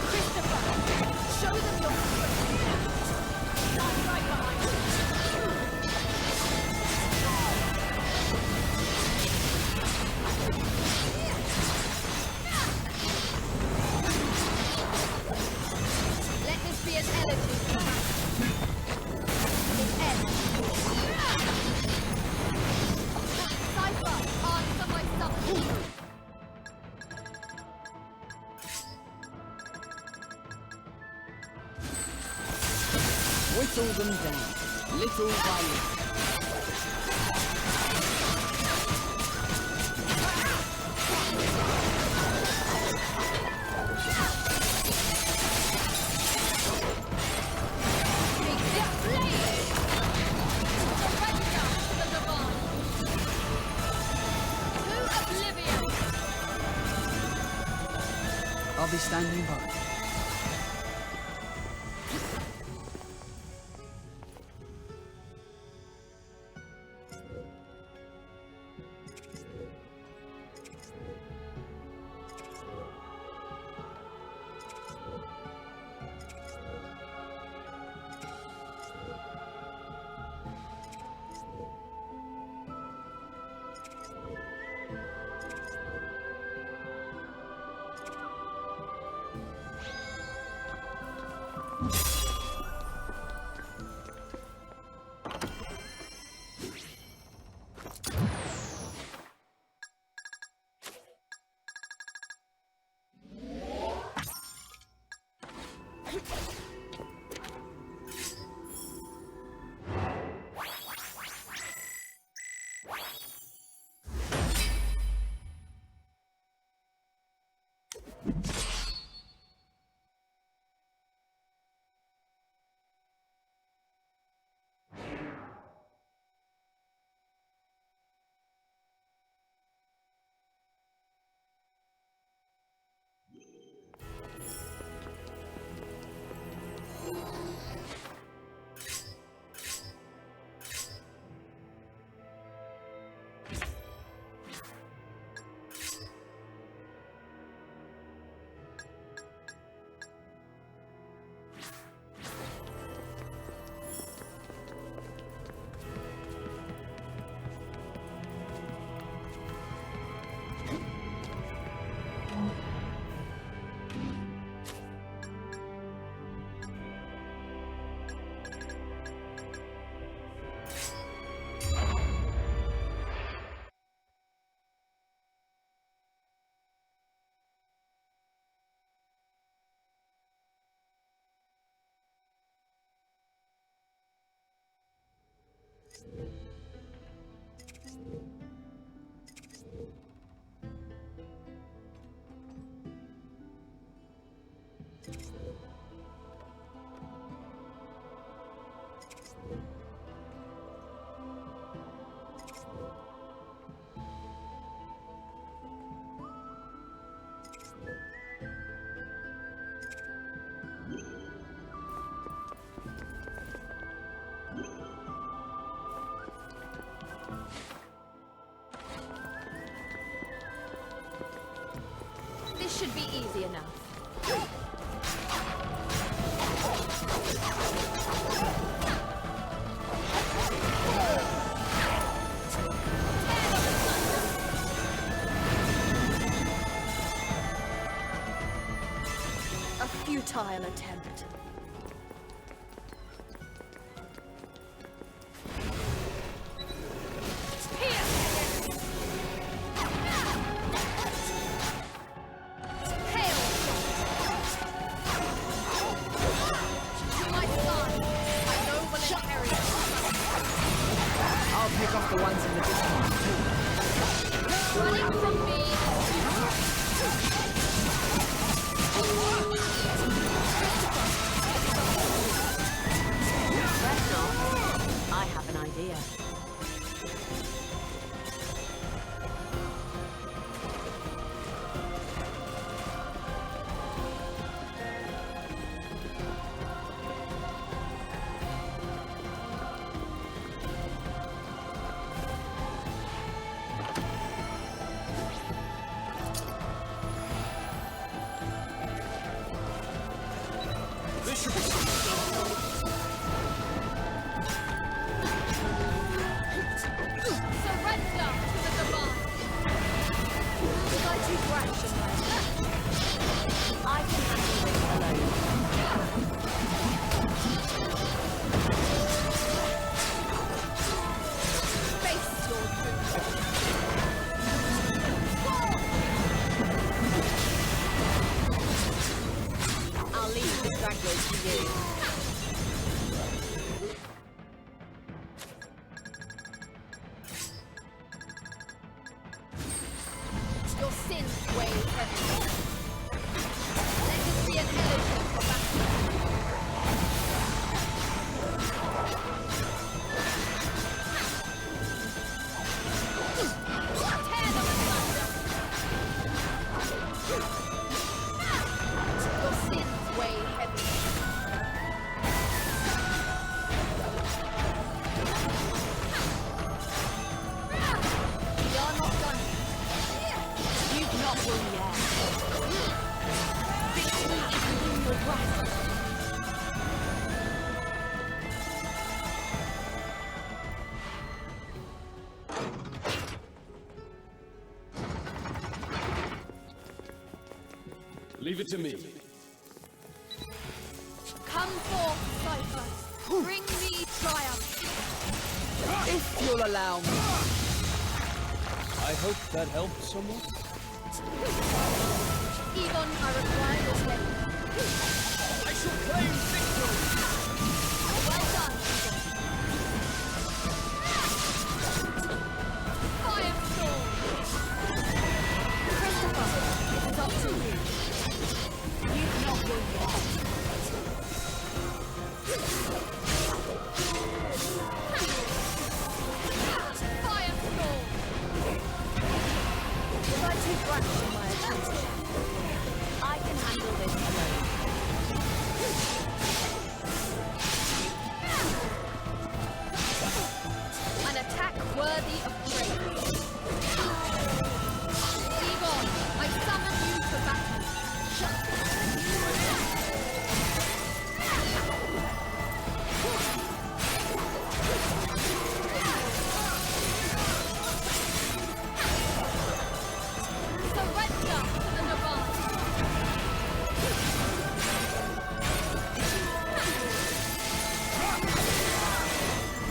Christopher, show them your strength! Stand right behind you! Let this be an elegy to the master. It ends. Cypher, answer my summons. Whittle them down, little by little. Make this blaze! Surrender to the divine! To oblivion! I'll be standing by. This should be easy enough. A futile attempt. I'll pick off the ones in the distance. Running from me. Rest not. I have an idea. This should be Surrender to the demand. Was I too brash in my attack? I can handle this alone. Face your doom. I'll leave the stragglers to you. Your sins weigh heavy. Let this be an elegy for battle. Tear them asunder. Your sins weigh heavy. We are not done. You've not won yet. Victory is within your grasp. Leave it to me. Come forth, Cypher. Bring me triumph. If you'll allow me. I hope that helped somewhat. Even I require this weapon. I shall claim victory! Well done, Firestorm! Christopher, it is up to you. You've not won yet. Firestorm! Was I too brash in my attack? I can handle this alone. An attack worthy of praise. Egon, I summon you to battle. Surrender to the Divine.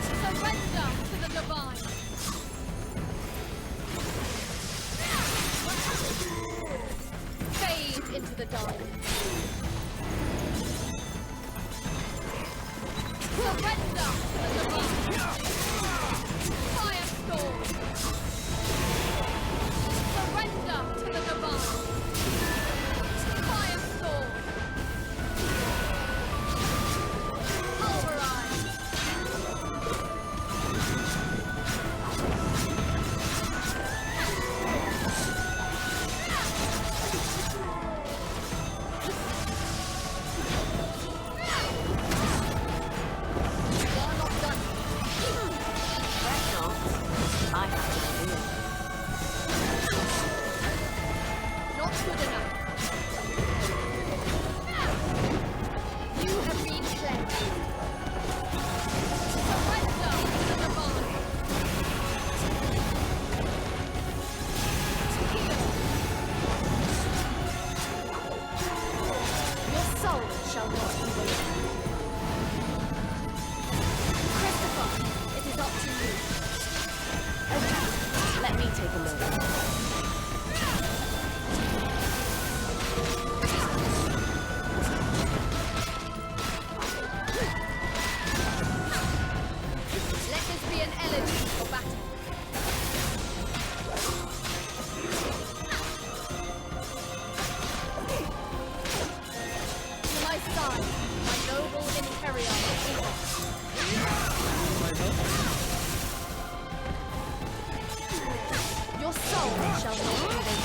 Surrender to the Divine. Fade into the dark. Surrender to the Divine. shall not be wasted. Christopher, it is up to you. Okay, let me take a look. Let this be an elegy for battle. To my side, my noble Imperial. Your soul shall not be wasted.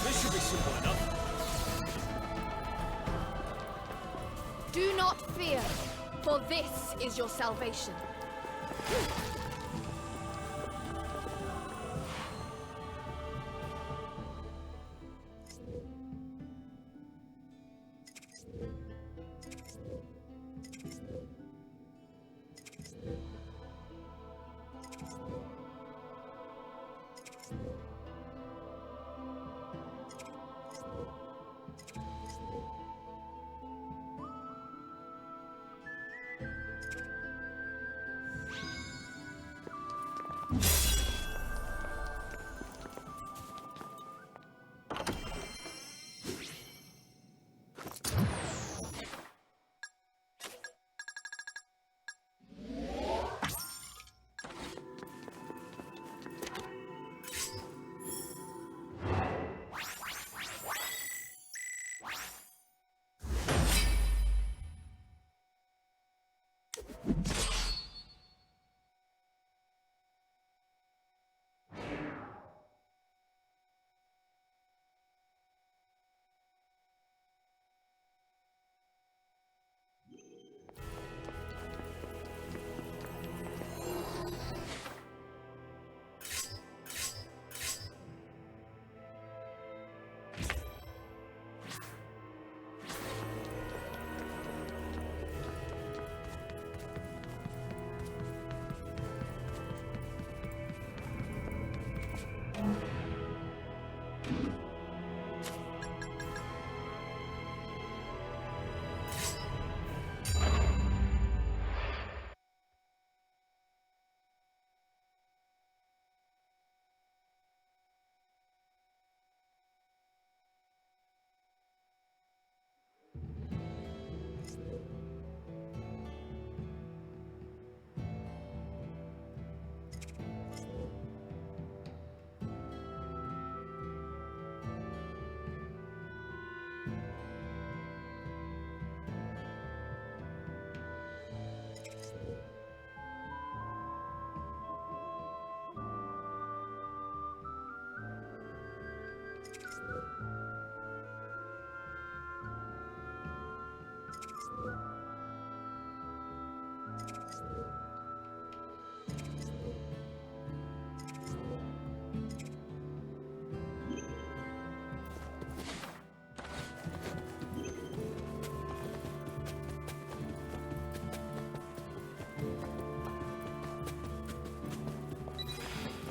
This should be simple enough. Do not fear, for this is your salvation.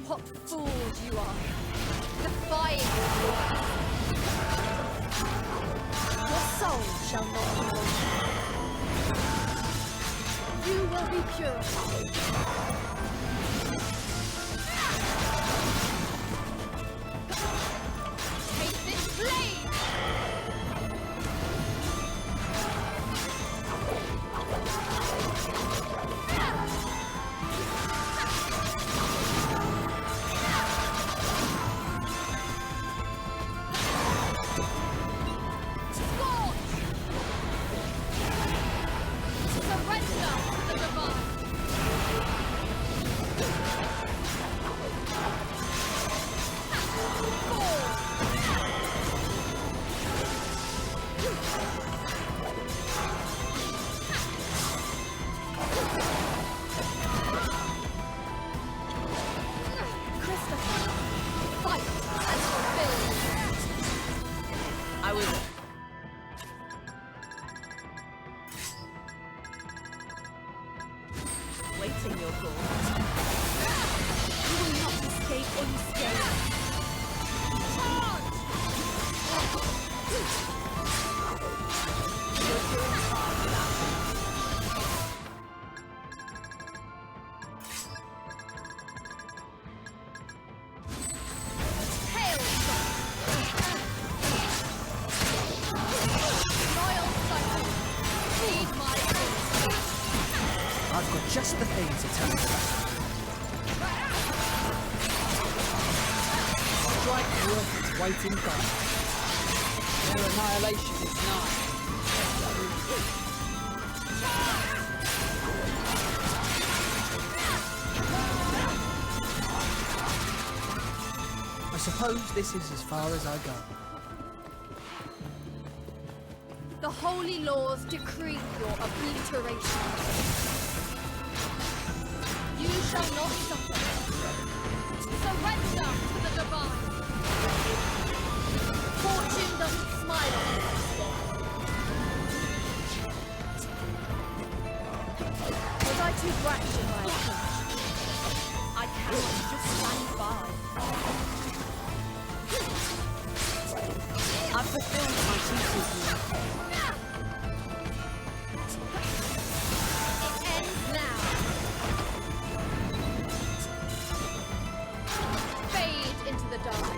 What fools you are, defying your laws. Your soul shall not be wasted. You will be purified. Take this blade! I was I've got just the thing to tell you about. Strike worth its weight in gold. Their annihilation is nigh. I suppose this is as far as I go. The holy laws decree your obliteration. You shall not suffer. Surrender to the divine. Fortune doesn't smile on you. Was I too brash in my approach? I cannot just stand by. I've fulfilled my duty here. It ends now. Fade into the dark.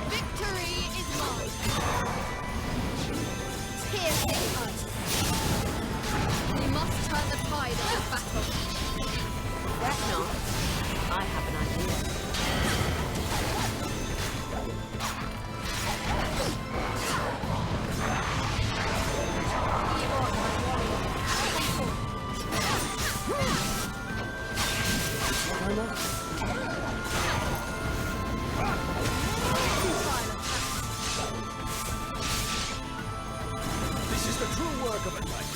Victory is mine. Piercing us. We must turn the tide of this battle. Fret not. I have an idea. This is the true work of a knight.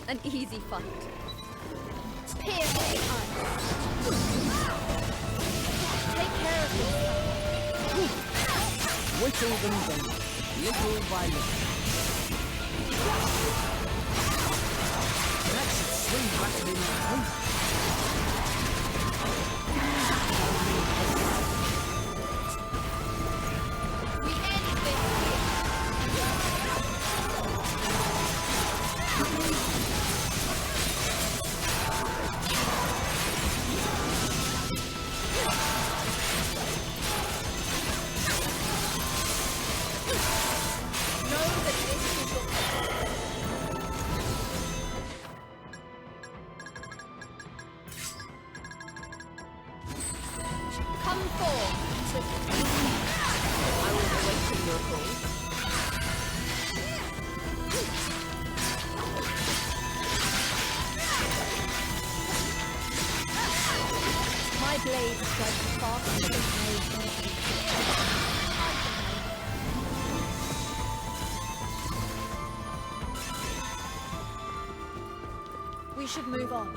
An easy fight. Piercing us. Take care of yourself. Whittle them down, little by little. That should swing back in my home. We end this here. Know that this is your come forth. I will await your call. My blade strikes faster than We should move on.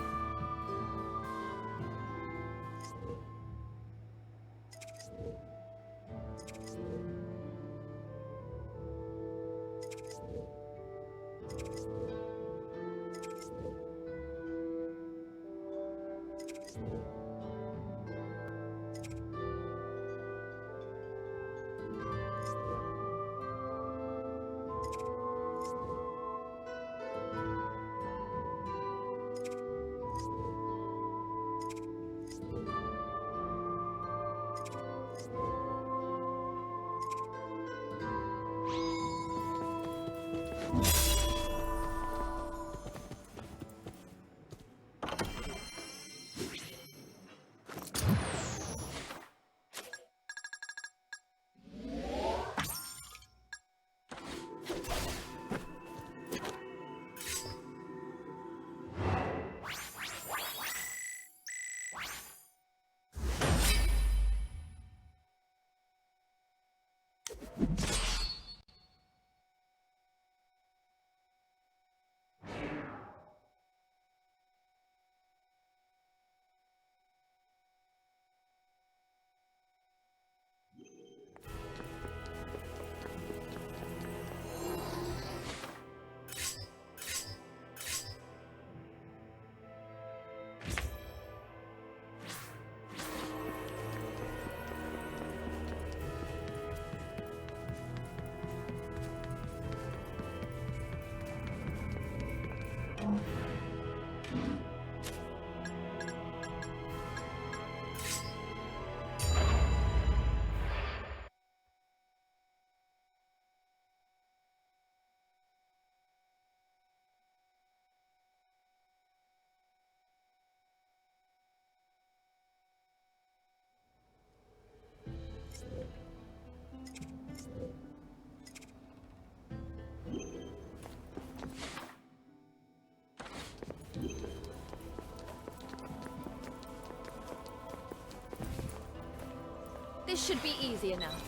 This should be easy enough.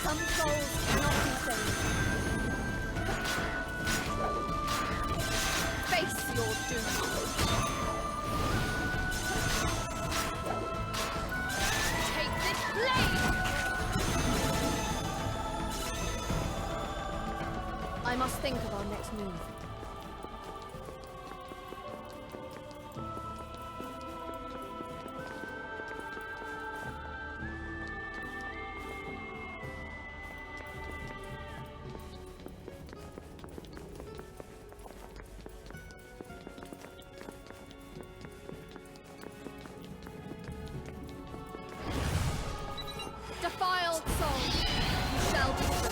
Some souls cannot be saved. Face your doom. Take this blade! I must think of our next move. Defiled soul, you shall be free.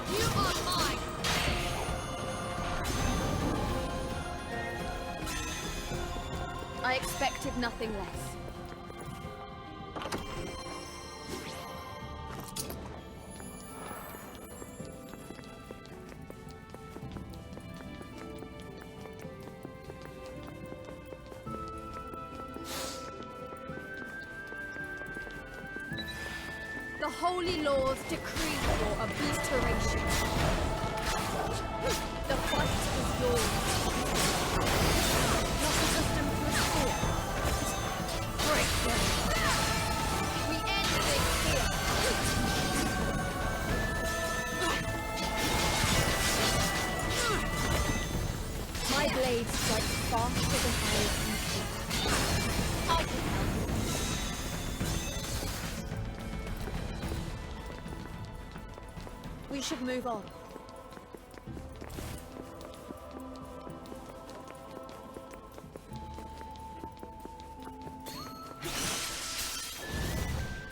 You are mine. I expected nothing less. The holy laws decree your obliteration. The fight is yours. Not accustomed to a spear. Break them. We end this here. My blade strikes faster than arrows can shoot. I can help you. We should move on.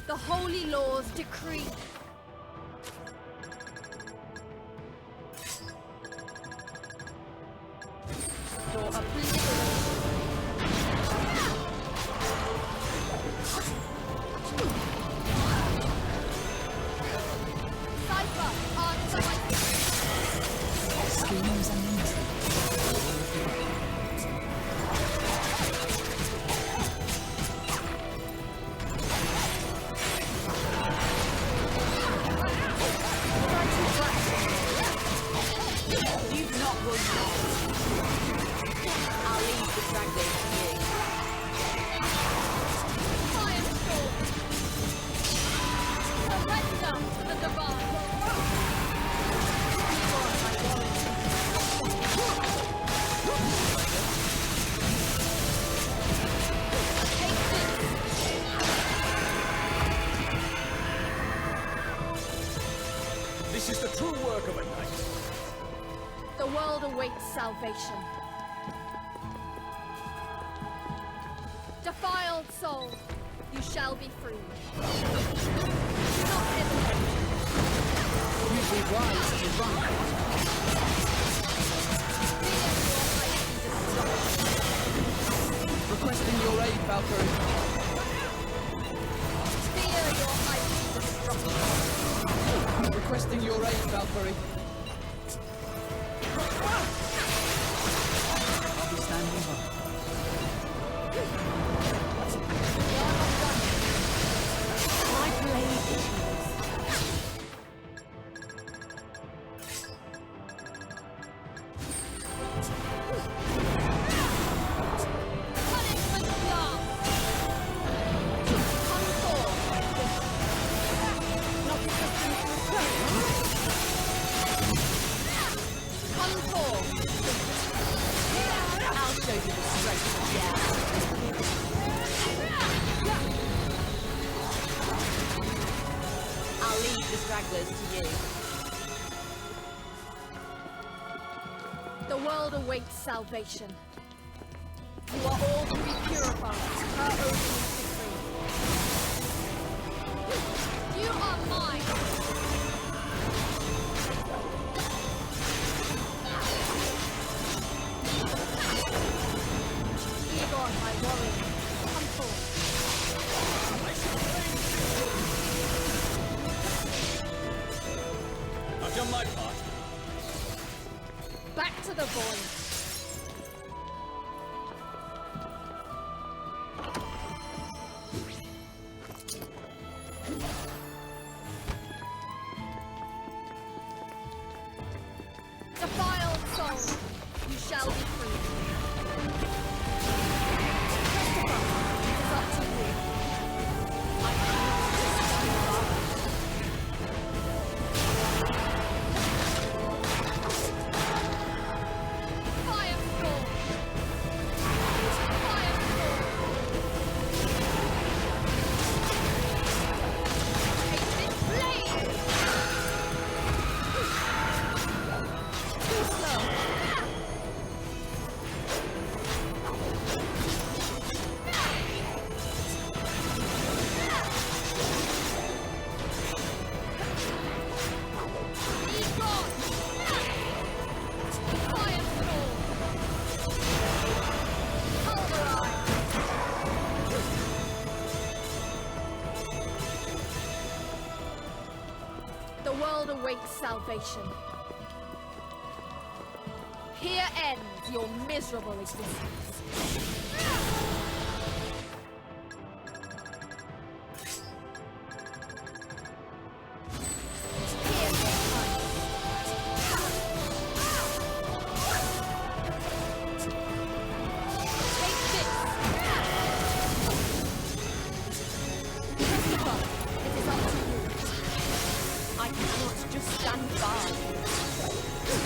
The holy laws decree. Your obliteration. Cypher, answer my Schemes and intrigues. You've not won yet. I'll leave the dragon to you. firestorm. Surrender to the divine. This is the true work of a knight. The world awaits salvation. Defiled soul, you shall be free. Do not hesitate. You'd be wise to run. Requesting your aid, Valkyrie. Fear your mighty destruction. Requesting your aid, Valkyrie. I'll be standing by. My blade is yours. Punishment blast. Come forth. Not accustomed to a spear. Come forth. I'll show you the strength of I'll leave the stragglers to you. The world awaits salvation. You are all to be purified. Her Odin's decree. You are mine! Egon, my warrior, come forth. I've done my part. Back to the void. Defiled soul, you shall be free. Christopher, it is up to you. I cannot stand guard. Firestorm! Firestorm! Take this blade! Too slow! Be gone! Firestorm! Pulverize! The world awaits salvation. Here ends your miserable existence. Here they come. Take this! Christopher, it is up to you. I cannot just stand by.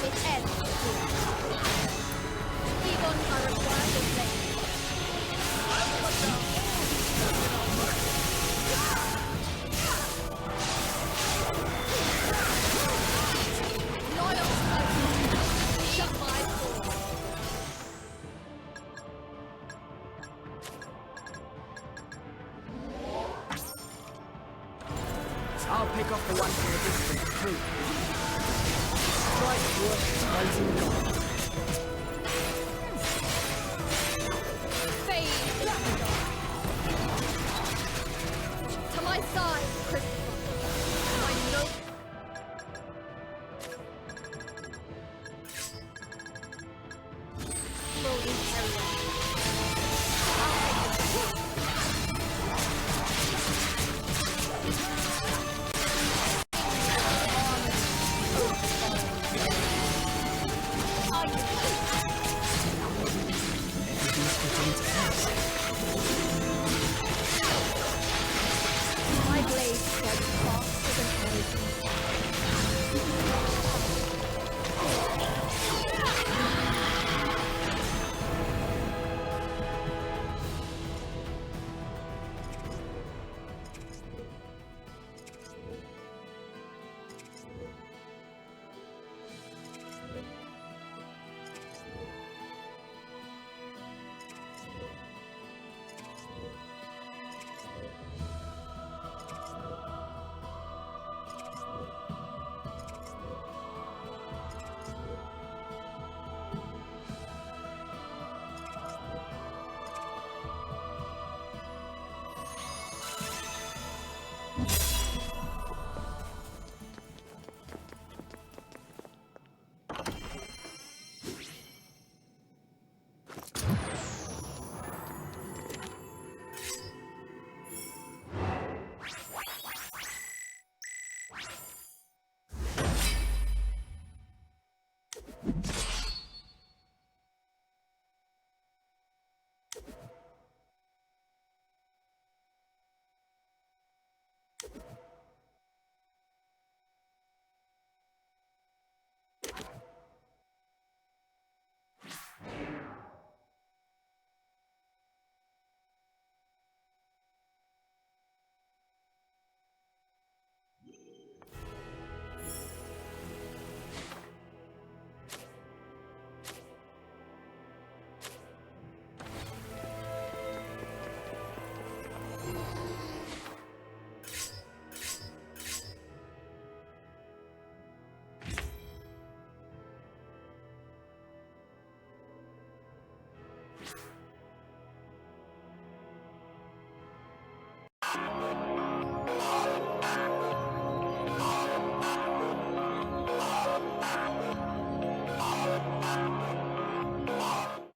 It ends here. Egon, I require your blade. Loyal soldier, shut my door. I'll pick off the one from the distance, too. Strike worth rising dawn. Fade into the dark. To my side, Christopher. My noble. Slowly carry on.